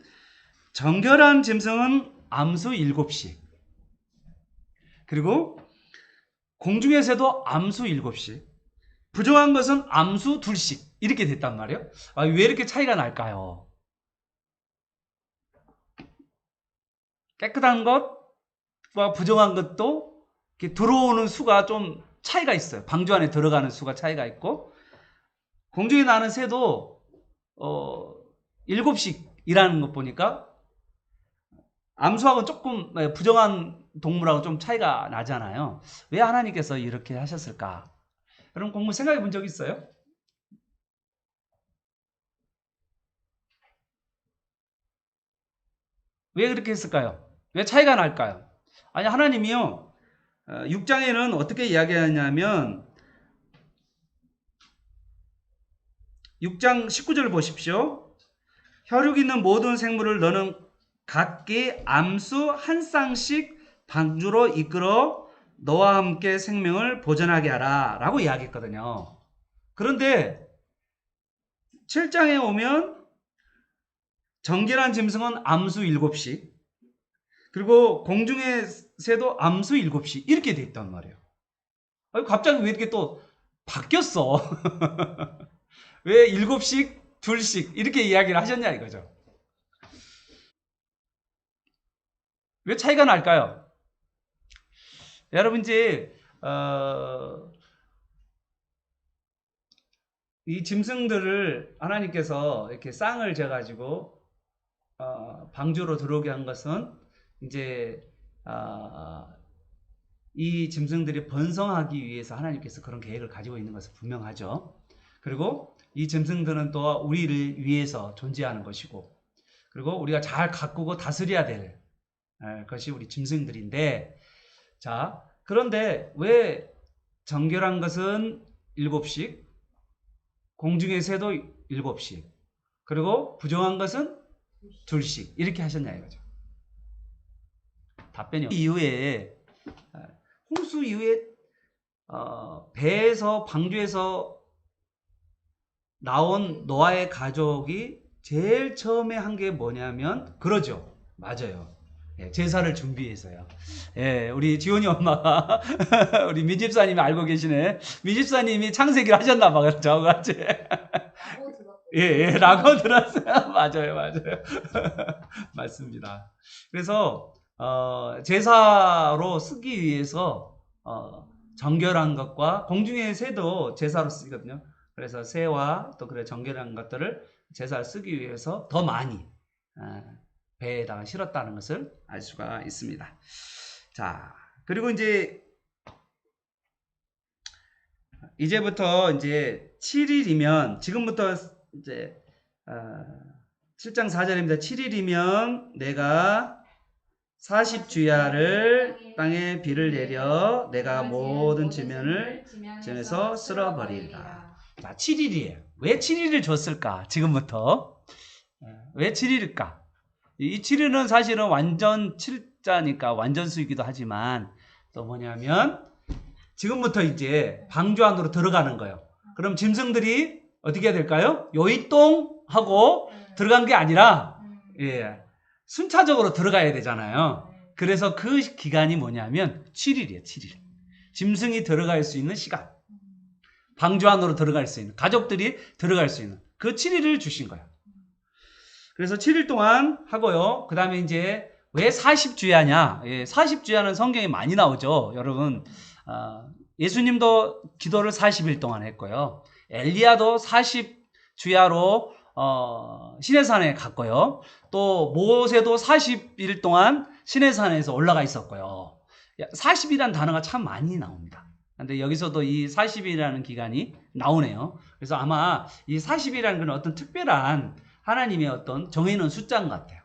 정결한 짐승은 암수 7씩, 그리고 공중에서도 암수 7씩, 부정한 것은 암수 2씩 이렇게 됐단 말이에요. 왜 이렇게 차이가 날까요? 깨끗한 것과 부정한 것도 이렇게 들어오는 수가 좀 차이가 있어요. 방주 안에 들어가는 수가 차이가 있고, 공중에 나는 새도 7씩이라는 것 보니까 암수하고 조금 부정한 동물하고 좀 차이가 나잖아요. 왜 하나님께서 이렇게 하셨을까? 여러분, 공부 생각해 본 적 있어요? 왜 그렇게 했을까요? 왜 차이가 날까요? 아니, 하나님이요, 6장에는 어떻게 이야기하냐면 6장 19절을 보십시오. 혈육 있는 모든 생물을 너는 각기 암수 한 쌍씩 방주로 이끌어 너와 함께 생명을 보존하게 하라 라고 이야기했거든요. 그런데 7장에 오면 정결한 짐승은 암수 7씩, 그리고 공중의 새도 암수 7씩 이렇게 돼 있단 말이에요. 아니, 갑자기 왜 이렇게 또 바뀌었어? 왜 7씩, 2씩 이렇게 이야기를 하셨냐 이거죠. 왜 차이가 날까요? 여러분 이제 이 짐승들을 하나님께서 이렇게 쌍을 재가지고 방주로 들어오게 한 것은 이제 어, 이 짐승들이 번성하기 위해서 하나님께서 그런 계획을 가지고 있는 것은 분명하죠. 그리고 이 짐승들은 또 우리를 위해서 존재하는 것이고, 그리고 우리가 잘 가꾸고 다스려야 될 것이 우리 짐승들인데, 자, 그런데 왜 정결한 것은 7씩, 공중의 새도 7씩, 그리고 부정한 것은 2씩 이렇게 하셨냐 이거죠. 답변이 이후에 홍수 이후에 배에서 방주에서 나온 노아의 가족이 제일 처음에 한 게 뭐냐면 그러죠. 맞아요. 예, 제사를 준비해서요. 예, 우리 지원이 엄마가 우리 민집사님이 알고 계시네. 민집사님이 창세기를 하셨나 봐. 그렇죠? 같이. 예, 예, 라고 들었어요. 맞아요, 맞아요. 맞습니다. 그래서 제사로 쓰기 위해서 정결한 것과 공중의 새도 제사로 쓰거든요. 그래서 새와 또 그래 정결한 것들을 제사를 쓰기 위해서 더 많이 배에다가 실었다는 것을 알 수가 있습니다. 자, 그리고 이제부터 이제 7일이면 지금부터 이제 7장 4절입니다. 7일이면 내가 40주야를 땅에 비를 내려 내가 모든 지면을 지면에서 쓸어버리리라. 자, 7일이에요. 왜 7일을 줬을까? 지금부터. 왜 7일일까? 이 7일은 사실은 완전 7자니까 완전수이기도 하지만 또 뭐냐면 지금부터 이제 방주 안으로 들어가는 거예요. 그럼 짐승들이 어떻게 해야 될까요? 요이똥 하고 들어간 게 아니라 예, 순차적으로 들어가야 되잖아요. 그래서 그 기간이 뭐냐면 7일이에요. 7일. 짐승이 들어갈 수 있는 시간. 방주 안으로 들어갈 수 있는, 가족들이 들어갈 수 있는 그 7일을 주신 거예요. 그래서 7일 동안 하고요. 그 다음에 이제 왜 40주야냐? 예, 40주야는 성경에 많이 나오죠. 여러분, 예수님도 기도를 40일 동안 했고요. 엘리야도 40주야로 시내산에 갔고요. 또 모세도 40일 동안 시내산에서 올라가 있었고요. 40이라는 단어가 참 많이 나옵니다. 근데 여기서도 이 40이라는 기간이 나오네요. 그래서 아마 이 40이라는 건 어떤 특별한 하나님의 어떤 정해놓은 숫자인 것 같아요.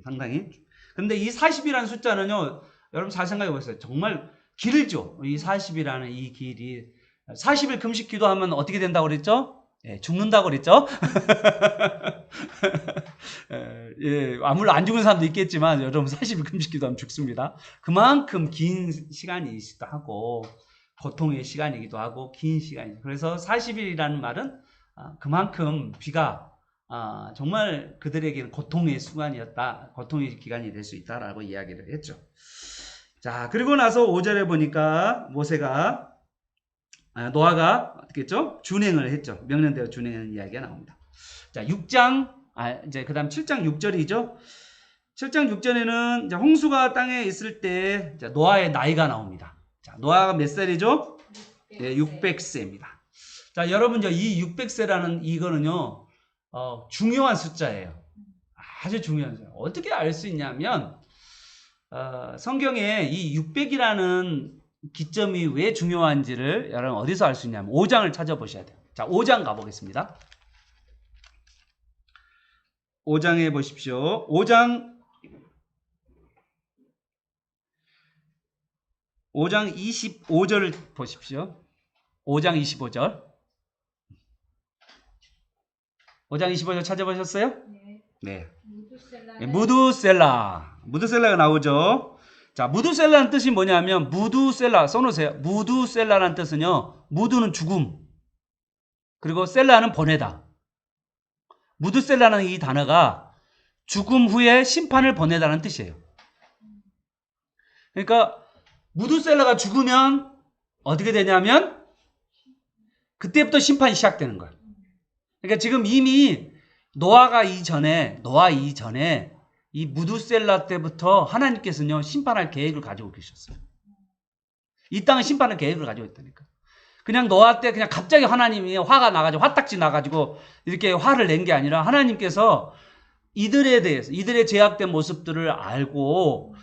상당히. 근데 이 40이라는 숫자는요, 여러분 잘 생각해 보세요. 정말 길죠. 이 40이라는 이 길이. 40일 금식 기도하면 어떻게 된다고 그랬죠? 예, 죽는다고 그랬죠? 예, 물론 안 죽은 사람도 있겠지만, 여러분 40일 금식 기도하면 죽습니다. 그만큼 긴 시간이기도 하고, 고통의 시간이기도 하고, 긴 시간이죠. 그래서 40일이라는 말은 그만큼 비가 정말 그들에게는 고통의 순간이었다. 고통의 기간이 될 수 있다라고 이야기를 했죠. 자, 그리고 나서 5절에 보니까 노아가 어떻게 했죠? 준행을 했죠. 명령대로 준행하는 이야기가 나옵니다. 자, 6장, 이제 그 다음 7장 6절이죠. 7장 6절에는 이제 홍수가 땅에 있을 때 노아의 나이가 나옵니다. 자, 노아가 몇 살이죠? 600세. 네, 600세입니다. 자, 여러분, 이 600세라는 이거는요, 중요한 숫자예요. 아주 중요한 숫자. 어떻게 알 수 있냐면, 성경에 이 600이라는 기점이 왜 중요한지를 여러분 어디서 알 수 있냐면 5장을 찾아보셔야 돼요. 자, 5장 가보겠습니다. 5장에 보십시오. 5장 25절을 보십시오. 5장 25절. 5장 25절 찾아보셨어요? 네. 무드셀라가 나오죠. 자, 무두셀라는 뜻이 뭐냐면 무두셀라 써놓으세요. 무두셀라라는 뜻은요. 무두는 죽음. 그리고 셀라는 보내다. 무두셀라는 이 단어가 죽음 후에 심판을 보내다는 뜻이에요. 그러니까 무두셀라가 죽으면 어떻게 되냐면 그때부터 심판이 시작되는 거예요. 그러니까 지금 이미 노아 이전에 이 무두셀라 때부터 하나님께서는요 심판할 계획을 가지고 계셨어요. 이 땅은 심판할 계획을 가지고 있다니까. 그냥 노아 때 그냥 갑자기 하나님이 화가 나가지고 화딱지 나가지고 이렇게 화를 낸 게 아니라 하나님께서 이들에 대해서 이들의 죄악된 모습들을 알고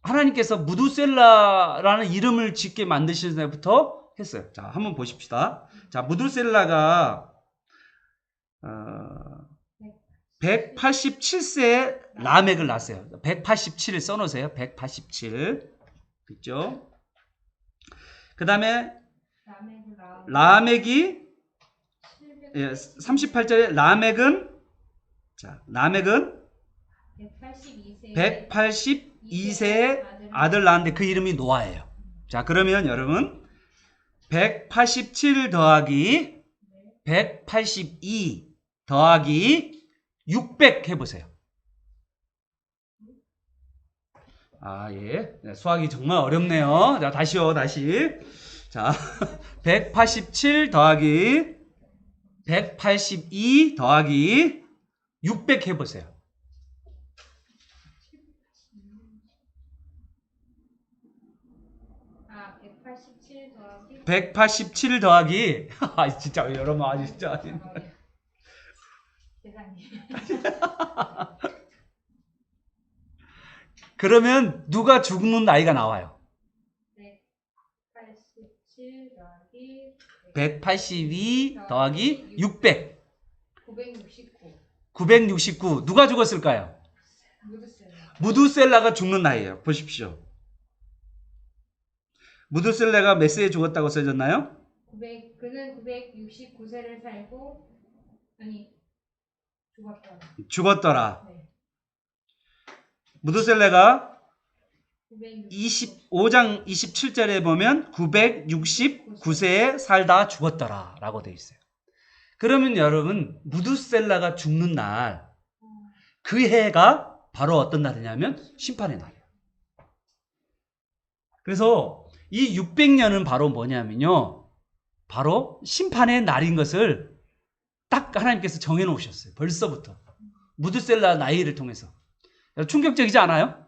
하나님께서 무두셀라라는 이름을 짓게 만드신 때부터 했어요. 자, 한번 보십시다. 자, 무두셀라가 187세에 라멕을 낳았어요. 187을 써놓으세요. 187. 그죠? 그 다음에 라멕이 38절에 라멕은 182세의 아들 낳았는데 그 이름이 노아예요. 자, 그러면 여러분 187 더하기 182 더하기 600 해보세요. 예. 수학이 정말 어렵네요. 자, 다시요. 자, 187 더하기 182 더하기 600 해보세요. 187 더하기 진짜 여러분 아주 진짜 그러면 누가 죽는 나이가 나와요? 182 더하기 600 969 누가 죽었을까요? 무두셀라가 죽는 나이예요. 보십시오. 무두셀라가 몇 세에 죽었다고 써졌나요? 그는 969세를 살고 죽었더라. 네. 무두셀라가 25장 27절에 보면 969세에 살다 죽었더라 라고 되어 있어요. 그러면 여러분 무두셀라가 죽는 날 그 해가 바로 어떤 날이냐면 심판의 날이에요. 그래서 이 600년은 바로 뭐냐면요. 바로 심판의 날인 것을 딱 하나님께서 정해놓으셨어요. 벌써부터. 무두셀라 나이를 통해서. 충격적이지 않아요?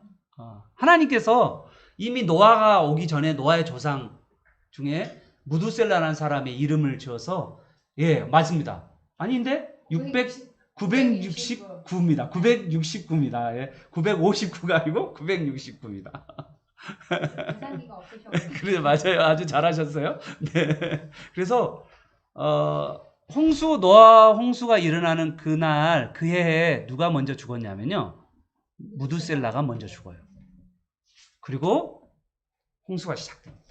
하나님께서 이미 노아가 오기 전에 노아의 조상 중에 무두셀라라는 사람의 이름을 지어서 맞습니다. 아닌데 969입니다. 969입니다. 예, 959가 아니고 969입니다. 계산기가 없으셔가지고. 그래 맞아요. 아주 잘하셨어요. 네. 그래서 노아 홍수가 일어나는 그날 그 해에 누가 먼저 죽었냐면요. 무두셀라가 먼저 죽어요. 그리고 홍수가 시작됩니다.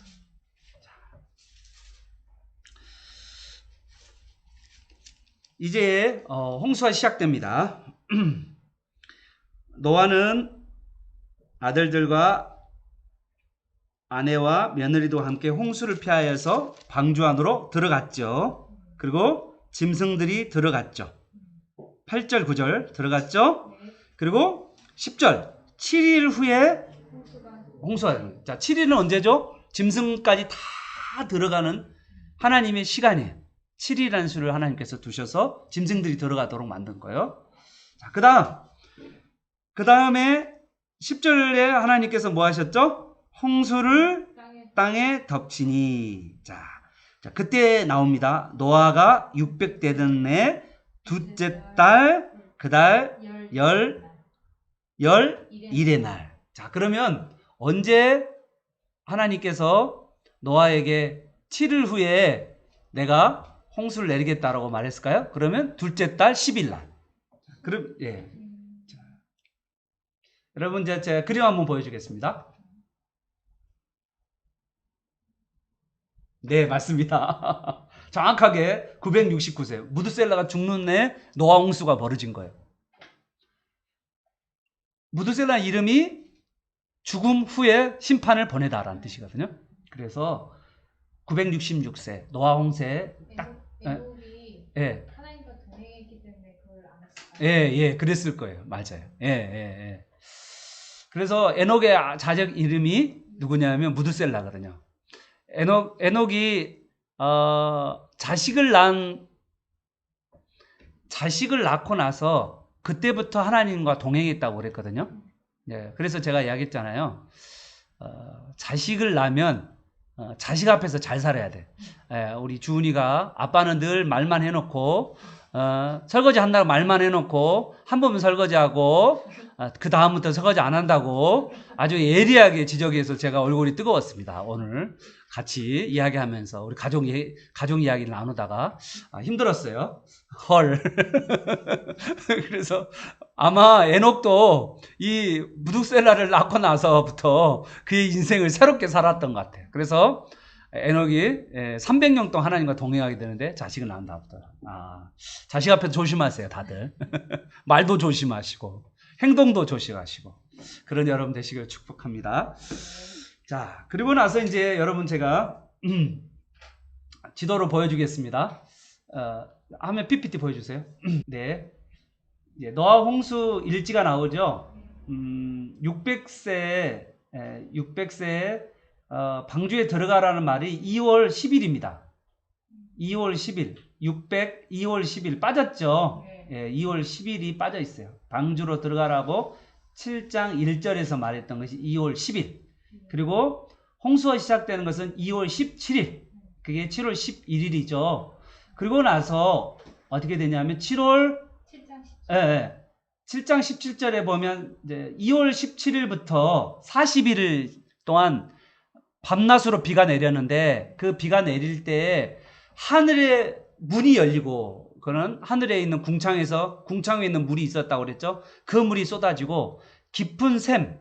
이제 홍수가 시작됩니다. 노아는 아들들과 아내와 며느리도 함께 홍수를 피하여서 방주 안으로 들어갔죠. 그리고 짐승들이 들어갔죠. 8절 9절 들어갔죠. 그리고 10절 7일 후에 홍수가 됩니다. 자, 7일은 언제죠? 짐승까지 다 들어가는 하나님의 시간이에요. 7일이라는 수를 하나님께서 두셔서 짐승들이 들어가도록 만든 거예요. 자, 그 다음에 10절에 하나님께서 뭐 하셨죠? 홍수를 땅에 덮치니. 자, 그때 나옵니다. 노아가 600 되던 해 둘째 달, 그달 11일의 날. 자, 그러면 언제 하나님께서 노아에게 7일 후에 내가 홍수를 내리겠다라고 말했을까요? 그러면 둘째 달 10일 날. 그럼 자, 여러분 제가 그림 한번 보여주겠습니다. 네, 맞습니다. 정확하게 969세. 무두셀라가 죽는 해 노아 홍수가 벌어진 거예요. 무두셀라 이름이 죽음 후에 심판을 보내다라는 뜻이거든요. 그래서 966세 노아 홍세 딱 에녹이 예. 하나님과 동행했기 때문에 그걸 안 했어요. 예, 그랬을 거예요. 맞아요. 예. 그래서 에녹의 자적 이름이 누구냐면 무드셀라거든요. 에녹이 자식을 낳고 나서 그때부터 하나님과 동행했다고 그랬거든요. 예, 그래서 제가 이야기했잖아요. 자식을 낳으면 자식 앞에서 잘 살아야 돼. 예, 우리 주은이가 아빠는 늘 말만 해놓고 설거지 한다고 말만 해놓고 한 번은 설거지하고 그 다음부터 설거지 안 한다고 아주 예리하게 지적해서 제가 얼굴이 뜨거웠습니다. 오늘 같이 이야기하면서 우리 가족 이야기를 나누다가 힘들었어요. 헐. 그래서 아마 에녹도 이 무둑셀라를 낳고 나서부터 그의 인생을 새롭게 살았던 것 같아요. 그래서 에녹이 300년 동안 하나님과 동행하게 되는데 자식을 낳은 다음부터 자식 앞에서 조심하세요, 다들. 말도 조심하시고 행동도 조심하시고 그런 여러분 되시길 축복합니다. 자, 그리고 나서 이제 여러분 제가 지도로 보여주겠습니다. 화면 PPT 보여주세요. 네. 노아 홍수 일지가 나오죠. 600세 방주에 들어가라는 말이 2월 10일입니다. 2월 10일, 2월 10일 빠졌죠. 네. 2월 10일이 빠져 있어요. 방주로 들어가라고 7장 1절에서 말했던 것이 2월 10일. 그리고 홍수가 시작되는 것은 2월 17일. 그게 7월 11일이죠. 그리고 나서 어떻게 되냐면 7장 17절에 보면 이제 2월 17일부터 40일 동안 밤낮으로 비가 내렸는데 그 비가 내릴 때 하늘에 문이 열리고 그는 하늘에 있는 궁창 위에 있는 물이 있었다고 그랬죠. 그 물이 쏟아지고 깊은 샘,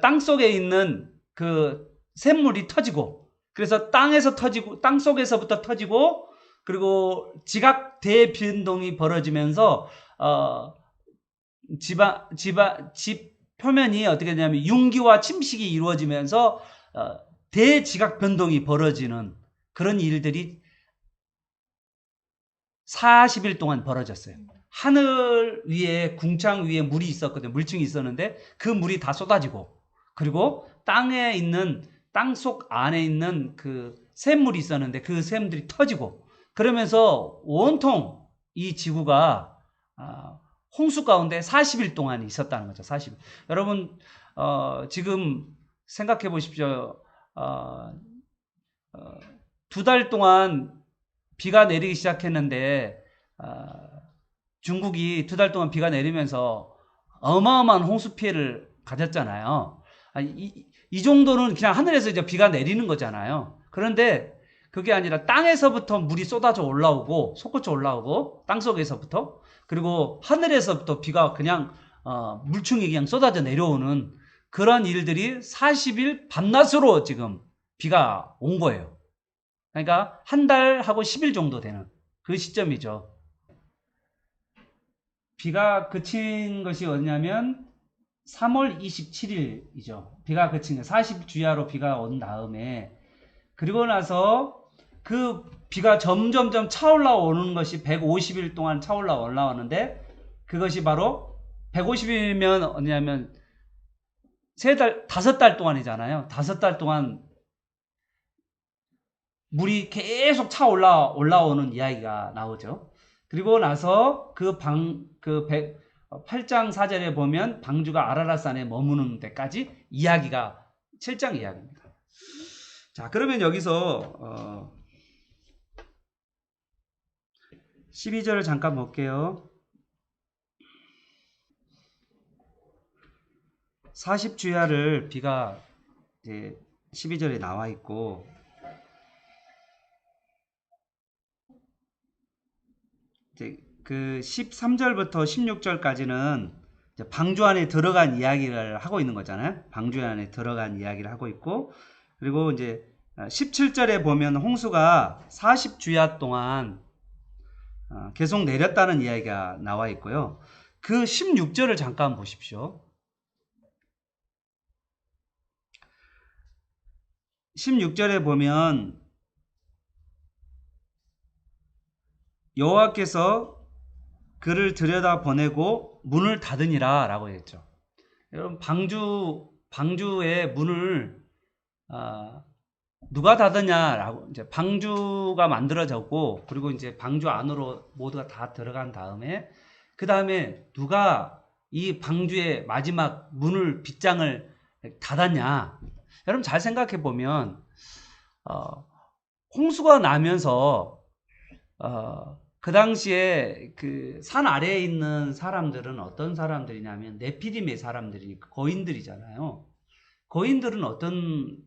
땅 속에 있는 그 샘물이 터지고 그래서 땅 속에서부터 터지고 그리고 지각 대변동이 벌어지면서 집 표면이 어떻게 되냐면 융기와 침식이 이루어지면서 대지각 변동이 벌어지는 그런 일들이 40일 동안 벌어졌어요. 하늘 위에 궁창 위에 물이 있었거든요. 물층이 있었는데 그 물이 다 쏟아지고 그리고 땅 속 안에 있는 그 샘물이 있었는데 그 샘들이 터지고 그러면서 온통 이 지구가 홍수 가운데 40일 동안 있었다는 거죠. 40일. 여러분 지금 생각해 보십시오. 2달 동안 비가 내리기 시작했는데 중국이 2달 동안 비가 내리면서 어마어마한 홍수 피해를 가졌잖아요. 이 정도는 그냥 하늘에서 이제 비가 내리는 거잖아요. 그런데 그게 아니라 땅에서부터 물이 쏟아져 올라오고 솟구쳐 올라오고 땅속에서부터 그리고 하늘에서부터 비가 그냥 물충이 그냥 쏟아져 내려오는 그런 일들이 40일 밤낮으로 지금 비가 온 거예요. 그러니까 한 달하고 10일 정도 되는 그 시점이죠. 비가 그친 것이 어디냐면 3월 27일이죠. 비가 그친 게 40주야로 비가 온 다음에 그리고 나서 그 비가 점점점 차올라 오는 것이 150일 동안 차올라 올라오는데 그것이 바로 150일이면 어디냐면 5달 동안이잖아요. 5달 동안 물이 계속 차 올라오는 이야기가 나오죠. 그리고 나서 8장 4절에 보면 방주가 아라랏산에 머무는 데까지 이야기가 7장 이야기입니다. 자, 그러면 여기서 12절을 잠깐 볼게요. 40주야를 비가 이제 12절에 나와 있고 이제 그 13절부터 16절까지는 방주 안에 들어간 이야기를 하고 있는 거잖아요. 방주 안에 들어간 이야기를 하고 있고 그리고 이제 17절에 보면 홍수가 40주야 동안 계속 내렸다는 이야기가 나와 있고요. 그 16절을 잠깐 보십시오. 16절에 보면 여호와께서 그를 들여다 보내고 문을 닫으니라 라고 했죠. 여러분, 방주의 문을 누가 닫으냐라고, 이제 방주가 만들어졌고, 그리고 이제 방주 안으로 모두가 다 들어간 다음에, 그 다음에 누가 이 방주의 마지막 문을, 빗장을 닫았냐. 여러분, 잘 생각해 보면, 홍수가 나면서, 그 당시에 그 산 아래에 있는 사람들은 어떤 사람들이냐면, 네피림의 사람들이 거인들이잖아요. 거인들은 어떤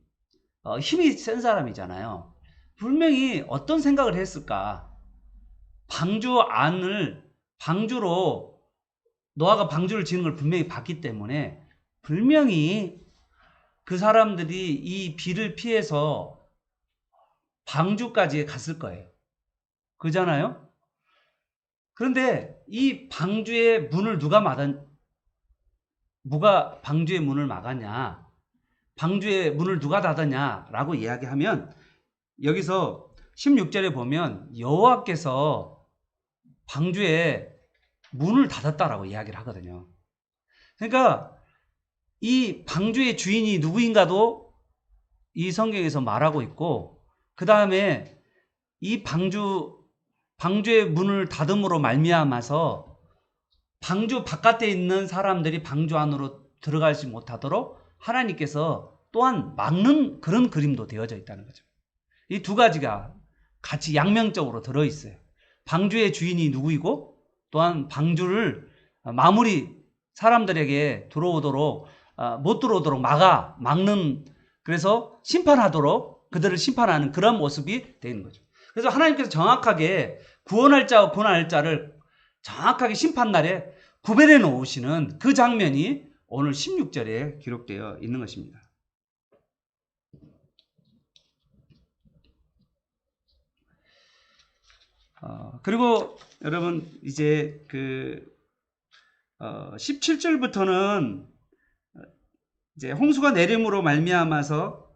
힘이 센 사람이잖아요. 분명히 어떤 생각을 했을까? 방주로 노아가 방주를 지는 걸 분명히 봤기 때문에 분명히 그 사람들이 이 비를 피해서 방주까지 갔을 거예요. 그잖아요? 그런데 이 방주의 문을 누가 방주의 문을 막았냐? 방주의 문을 누가 닫았냐라고 이야기하면, 여기서 16절에 보면 여호와께서 방주의 문을 닫았다라고 이야기를 하거든요. 그러니까 이 방주의 주인이 누구인가도 이 성경에서 말하고 있고, 그 다음에 이 방주의 문을 닫음으로 말미암아서 방주 바깥에 있는 사람들이 방주 안으로 들어가지 못하도록 하나님께서 또한 막는 그런 그림도 되어져 있다는 거죠. 이 두 가지가 같이 양면적으로 들어있어요. 방주의 주인이 누구이고, 또한 방주를 사람들에게 못 들어오도록 막는, 그래서 그들을 심판하는 그런 모습이 되는 거죠. 그래서 하나님께서 정확하게 구원할 자와 고난할 자를 정확하게 심판날에 구별해 놓으시는 그 장면이 오늘 16절에 기록되어 있는 것입니다. 그리고 여러분, 이제 17절부터는 이제 홍수가 내림으로 말미암아서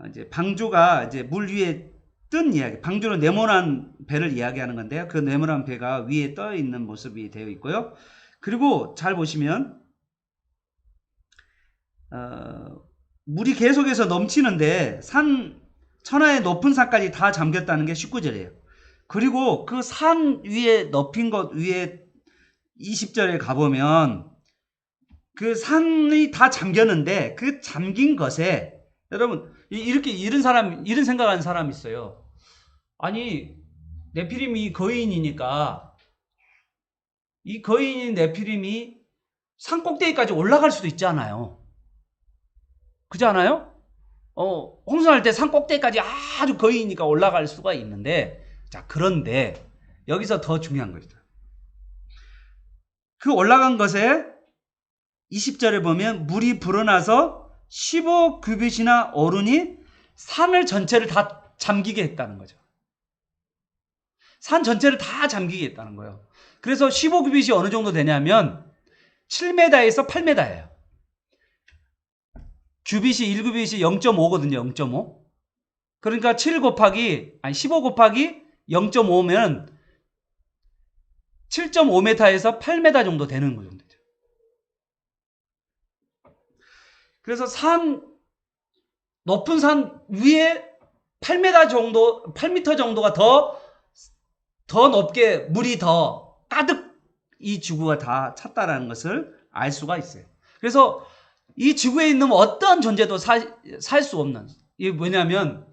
이제 방주가 이제 물 위에 뜬 이야기, 방주는 네모난 배를 이야기하는 건데요. 그 네모난 배가 위에 떠 있는 모습이 되어 있고요. 그리고 잘 보시면 물이 계속해서 넘치는데 천하의 높은 산까지 다 잠겼다는 게 19절이에요. 그리고 그 산 위에 높인 것 위에 20절에 가보면 그 산이 다 잠겼는데 그 잠긴 것에, 여러분, 이런 생각하는 사람이 있어요. 아니, 네피림이 거인이니까 이 거인인 네피림이 산 꼭대기까지 올라갈 수도 있잖아요. 그렇지 않아요? 홍수날 때 산 꼭대기까지 아주 거인이니까 올라갈 수가 있는데, 자, 그런데 여기서 더 중요한 거죠. 그 올라간 것에 20절에 보면 물이 불어나서 15규빗이나 오르니 산을 전체를 다 잠기게 했다는 거죠. 산 전체를 다 잠기게 했다는 거예요. 그래서 15규빗이 어느 정도 되냐면 7m에서 8m예요. 규빗이 1규빗이 0.5거든요. 0.5. 그러니까 15 곱하기 0.5면 7.5m에서 8m 정도 되는 거죠. 그래서 높은 산 위에 8m 정도가 더 높게 물이 더 가득 이 지구가 다 찼다라는 것을 알 수가 있어요. 그래서 이 지구에 있는 어떤 존재도 살 수 없는, 이게 뭐냐면,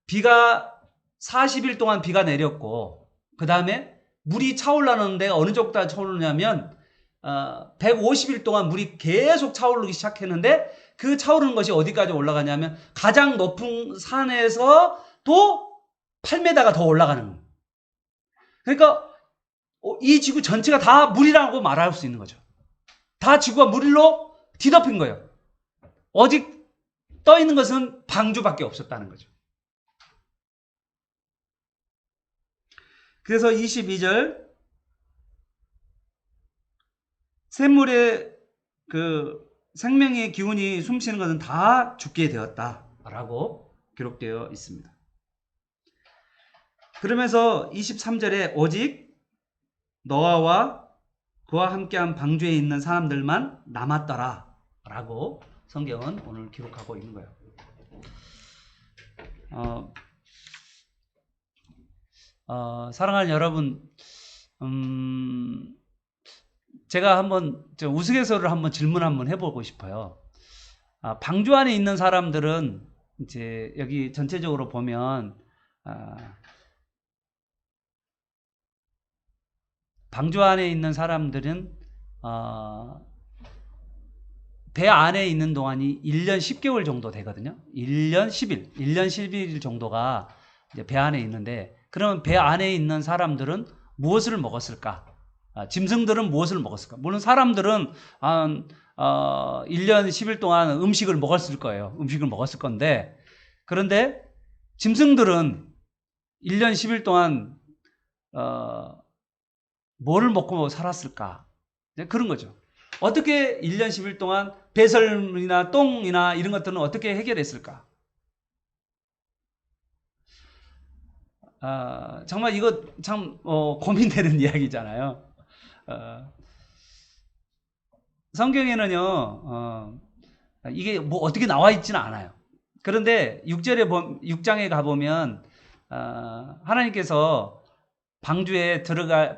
비가 40일 동안 비가 내렸고, 그 다음에 물이 차올라는 데가 어느 정도까지 차오르냐면 150일 동안 물이 계속 차오르기 시작했는데, 그 차오르는 것이 어디까지 올라가냐면 가장 높은 산에서 또 8m가 더 올라가는 거예요. 그러니까 이 지구 전체가 다 물이라고 말할 수 있는 거죠. 다 지구가 물로 뒤덮인 거예요. 오직 떠 있는 것은 방주밖에 없었다는 거죠. 그래서 22절, 샘물의 그 생명의 기운이 숨쉬는 것은 다 죽게 되었다. 라고 기록되어 있습니다. 그러면서 23절에 오직 노아와 그와 함께한 방주에 있는 사람들만 남았더라 라고 성경은 오늘 기록하고 있는 거예요. 사랑하는 여러분, 제가 한번 우스갯소리를 한번 질문 한번 해보고 싶어요. 방주 안에 있는 사람들은 이제 여기 전체적으로 보면 방주 안에 있는 사람들은 배 안에 있는 동안이 1년 10개월 정도 되거든요. 1년 10일, 1년 11일 정도가 이제 배 안에 있는데, 그러면 배 안에 있는 사람들은 무엇을 먹었을까? 짐승들은 무엇을 먹었을까? 물론 사람들은 한 1년 10일 동안 음식을 먹었을 거예요. 음식을 먹었을 건데, 그런데 짐승들은 1년 10일 동안 뭐를 먹고 살았을까? 그런 거죠. 어떻게 1년 10일 동안 배설물이나 똥이나 이런 것들은 어떻게 해결했을까? 정말 이거 참 고민되는 이야기잖아요. 성경에는요, 이게 뭐 어떻게 나와 있지는 않아요. 그런데 6장에 가보면 하나님께서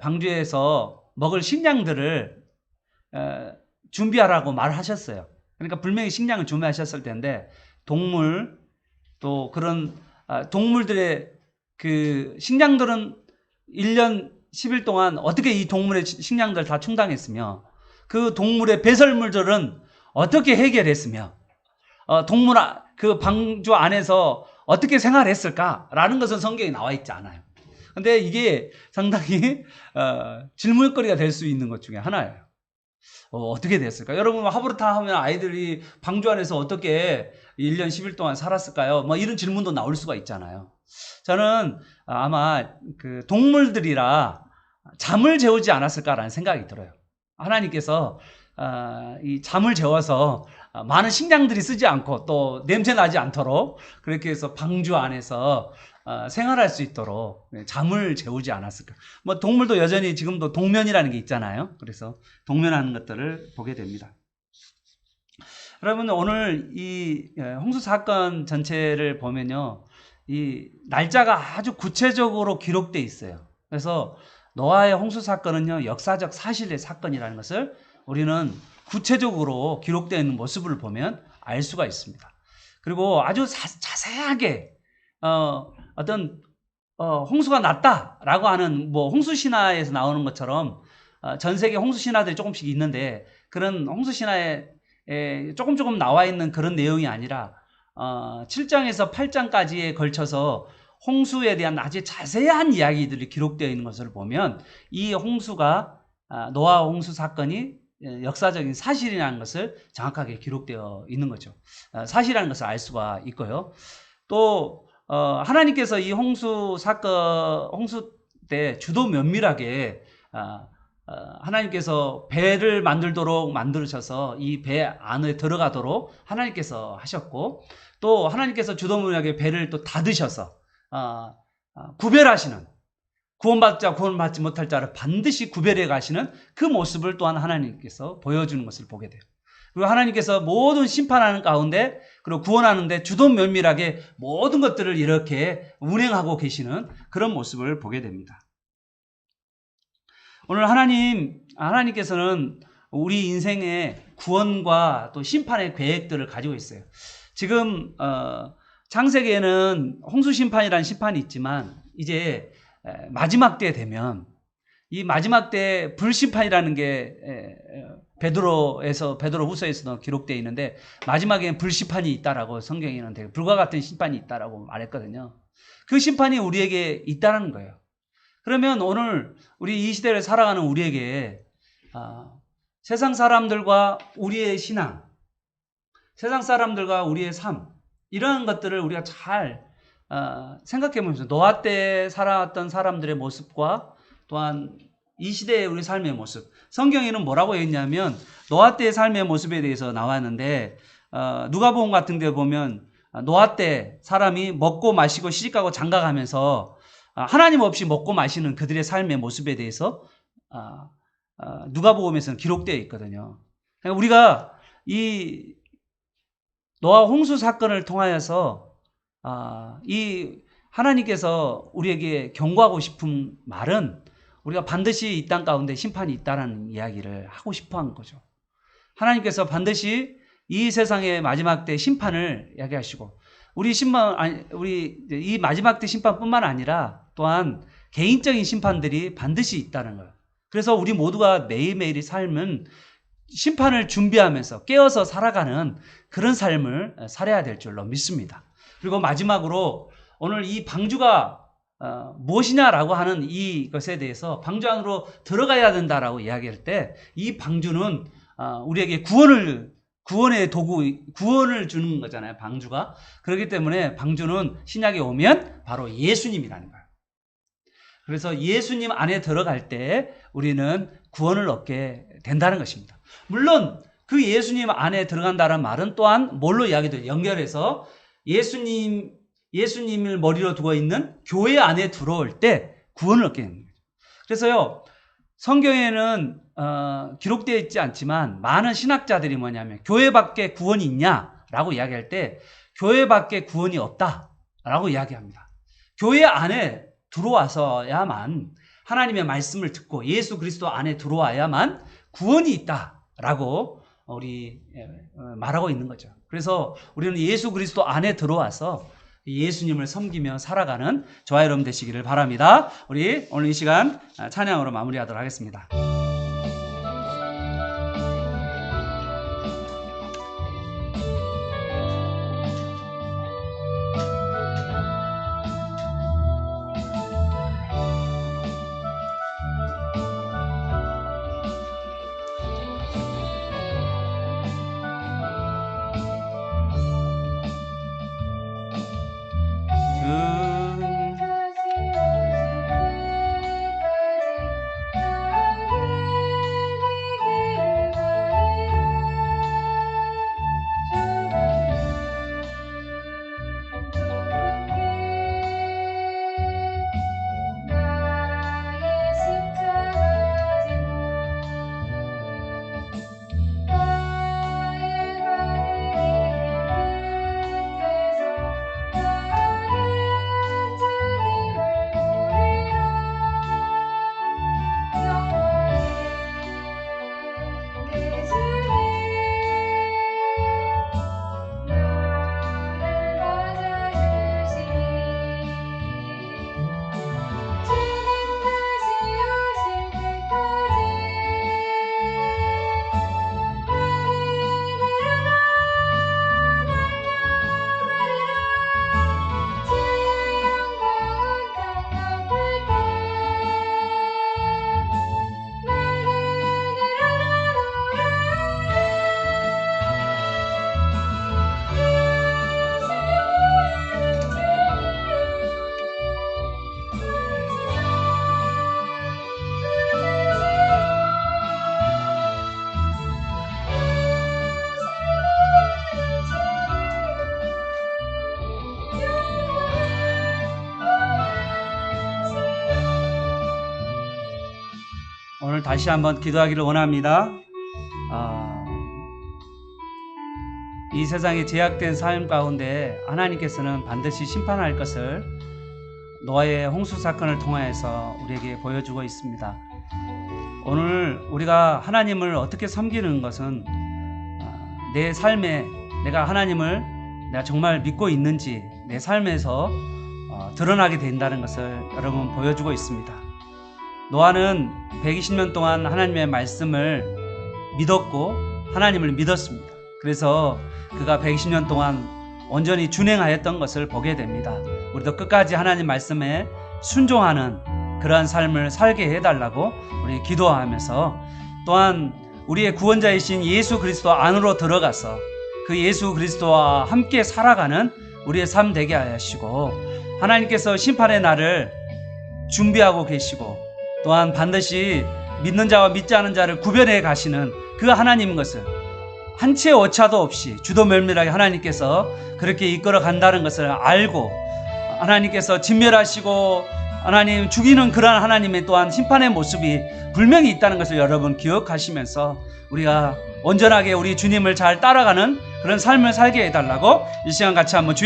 방주에서 먹을 식량들을 준비하라고 말하셨어요. 그러니까 분명히 식량을 준비하셨을 텐데, 동물 또 그런 동물들의 그 식량들은 1년 10일 동안 어떻게 이 동물의 식량들 다 충당했으며, 그 동물의 배설물들은 어떻게 해결했으며, 그 방주 안에서 어떻게 생활했을까라는 것은 성경에 나와 있지 않아요. 근데 이게 상당히 질문거리가 될 수 있는 것 중에 하나예요. 어떻게 됐을까? 여러분, 하브르타 하면 아이들이 방주 안에서 어떻게 1년 10일 동안 살았을까요? 뭐 이런 질문도 나올 수가 있잖아요. 저는 아마 그 동물들이라 잠을 재우지 않았을까라는 생각이 들어요. 하나님께서 이 잠을 재워서 많은 식량들이 쓰지 않고 또 냄새 나지 않도록 그렇게 해서 방주 안에서 생활할 수 있도록 잠을 재우지 않았을까. 뭐 동물도 여전히 지금도 동면이라는 게 있잖아요. 그래서 동면하는 것들을 보게 됩니다. 여러분, 오늘 이 홍수 사건 전체를 보면요, 이 날짜가 아주 구체적으로 기록되어 있어요. 그래서 노아의 홍수 사건은요, 역사적 사실의 사건이라는 것을 우리는 구체적으로 기록되어 있는 모습을 보면 알 수가 있습니다. 그리고 아주 자세하게 어떤 홍수가 났다라고 하는, 뭐 홍수 신화에서 나오는 것처럼 전 세계 홍수 신화들이 조금씩 있는데, 그런 홍수 신화에 조금 나와 있는 그런 내용이 아니라 7장에서 8장까지에 걸쳐서 홍수에 대한 아주 자세한 이야기들이 기록되어 있는 것을 보면, 이 홍수가 노아 홍수 사건이 역사적인 사실이라는 것을 정확하게 기록되어 있는 거죠. 사실이라는 것을 알 수가 있고요. 또 하나님께서 이 홍수 때 주도 면밀하게 하나님께서 배를 만들도록 만드셔서 이 배 안에 들어가도록 하나님께서 하셨고, 또 하나님께서 주도 면밀하게 배를 또 닫으셔서 구별하시는, 구원받지 못할 자를 반드시 구별해 가시는 그 모습을 또한 하나님께서 보여주는 것을 보게 돼요. 그리고 하나님께서 모든 심판하는 가운데, 그리고 구원하는데 주도 면밀하게 모든 것들을 이렇게 운행하고 계시는 그런 모습을 보게 됩니다. 오늘 하나님께서는 우리 인생의 구원과 또 심판의 계획들을 가지고 있어요. 지금 창세기에는 홍수 심판이라는 심판이 있지만, 이제 마지막 때 되면 이 마지막 때 불심판이라는 게 베드로후서에서도 기록되어 있는데, 마지막에는 불심판이 있다라고 성경에는 되게 불과 같은 심판이 있다라고 말했거든요. 그 심판이 우리에게 있다는 거예요. 그러면 오늘 우리 이 시대를 살아가는 우리에게 세상 사람들과 우리의 신앙, 세상 사람들과 우리의 삶, 이런 것들을 우리가 잘 생각해 보면서 노아 때 살아왔던 사람들의 모습과 또한 이 시대의 우리 삶의 모습, 성경에는 뭐라고 했냐면 노아 때의 삶의 모습에 대해서 나왔는데, 누가복음 같은 데 보면 노아 때 사람이 먹고 마시고 시집가고 장가가면서 하나님 없이 먹고 마시는 그들의 삶의 모습에 대해서 누가복음에서는 기록되어 있거든요. 그러니까 우리가 이 노아 홍수 사건을 통하여서 이 하나님께서 우리에게 경고하고 싶은 말은 우리가 반드시 이 땅 가운데 심판이 있다는 이야기를 하고 싶어 한 거죠. 하나님께서 반드시 이 세상의 마지막 때 심판을 이야기하시고 우리 이 마지막 때 심판뿐만 아니라 또한 개인적인 심판들이 반드시 있다는 거예요. 그래서 우리 모두가 매일매일의 삶은 심판을 준비하면서 깨어서 살아가는 그런 삶을 살아야 될 줄로 믿습니다. 그리고 마지막으로 오늘 이 방주가 무엇이냐라고 하는 이것에 대해서 방주 안으로 들어가야 된다라고 이야기할 때 이 방주는 우리에게 구원의 도구, 구원을 주는 거잖아요, 방주가. 그렇기 때문에 방주는 신약에 오면 바로 예수님이라는 거예요. 그래서 예수님 안에 들어갈 때 우리는 구원을 얻게 된다는 것입니다. 물론 그 예수님 안에 들어간다는 말은 또한 뭘로 이야기돼요? 연결해서 예수님을 머리로 두고 있는 교회 안에 들어올 때 구원을 얻게 됩니다. 그래서요, 성경에는 기록되어 있지 않지만 많은 신학자들이 뭐냐면 교회 밖에 구원이 있냐라고 이야기할 때 교회 밖에 구원이 없다라고 이야기합니다. 교회 안에 들어와서야만 하나님의 말씀을 듣고 예수 그리스도 안에 들어와야만 구원이 있다라고 우리 말하고 있는 거죠. 그래서 우리는 예수 그리스도 안에 들어와서 예수님을 섬기며 살아가는 저와 여러분 되시기를 바랍니다. 우리 오늘 이 시간 찬양으로 마무리하도록 하겠습니다. 오늘 다시 한번 기도하기를 원합니다. 이 세상의 제약된 삶 가운데 하나님께서는 반드시 심판할 것을 노아의 홍수 사건을 통하여서 우리에게 보여주고 있습니다. 오늘 우리가 하나님을 어떻게 섬기는 것은 내 삶에 내가 하나님을 내가 정말 믿고 있는지 내 삶에서 드러나게 된다는 것을 여러분 보여주고 있습니다. 노아는 120년 동안 하나님의 말씀을 믿었고 하나님을 믿었습니다. 그래서 그가 120년 동안 온전히 준행하였던 것을 보게 됩니다. 우리도 끝까지 하나님 말씀에 순종하는 그러한 삶을 살게 해달라고 우리 기도하면서 또한 우리의 구원자이신 예수 그리스도 안으로 들어가서 그 예수 그리스도와 함께 살아가는 우리의 삶 되게 하시고 하나님께서 심판의 날을 준비하고 계시고 또한 반드시 믿는 자와 믿지 않은 자를 구별해 가시는 그 하나님인 것을 한치의 오차도 없이 주도 면밀하게 하나님께서 그렇게 이끌어 간다는 것을 알고 하나님께서 진멸하시고 하나님 죽이는 그러한 하나님의 또한 심판의 모습이 분명히 있다는 것을 여러분 기억하시면서 우리가 온전하게 우리 주님을 잘 따라가는 그런 삶을 살게 해달라고 이 시간 같이 한번 주의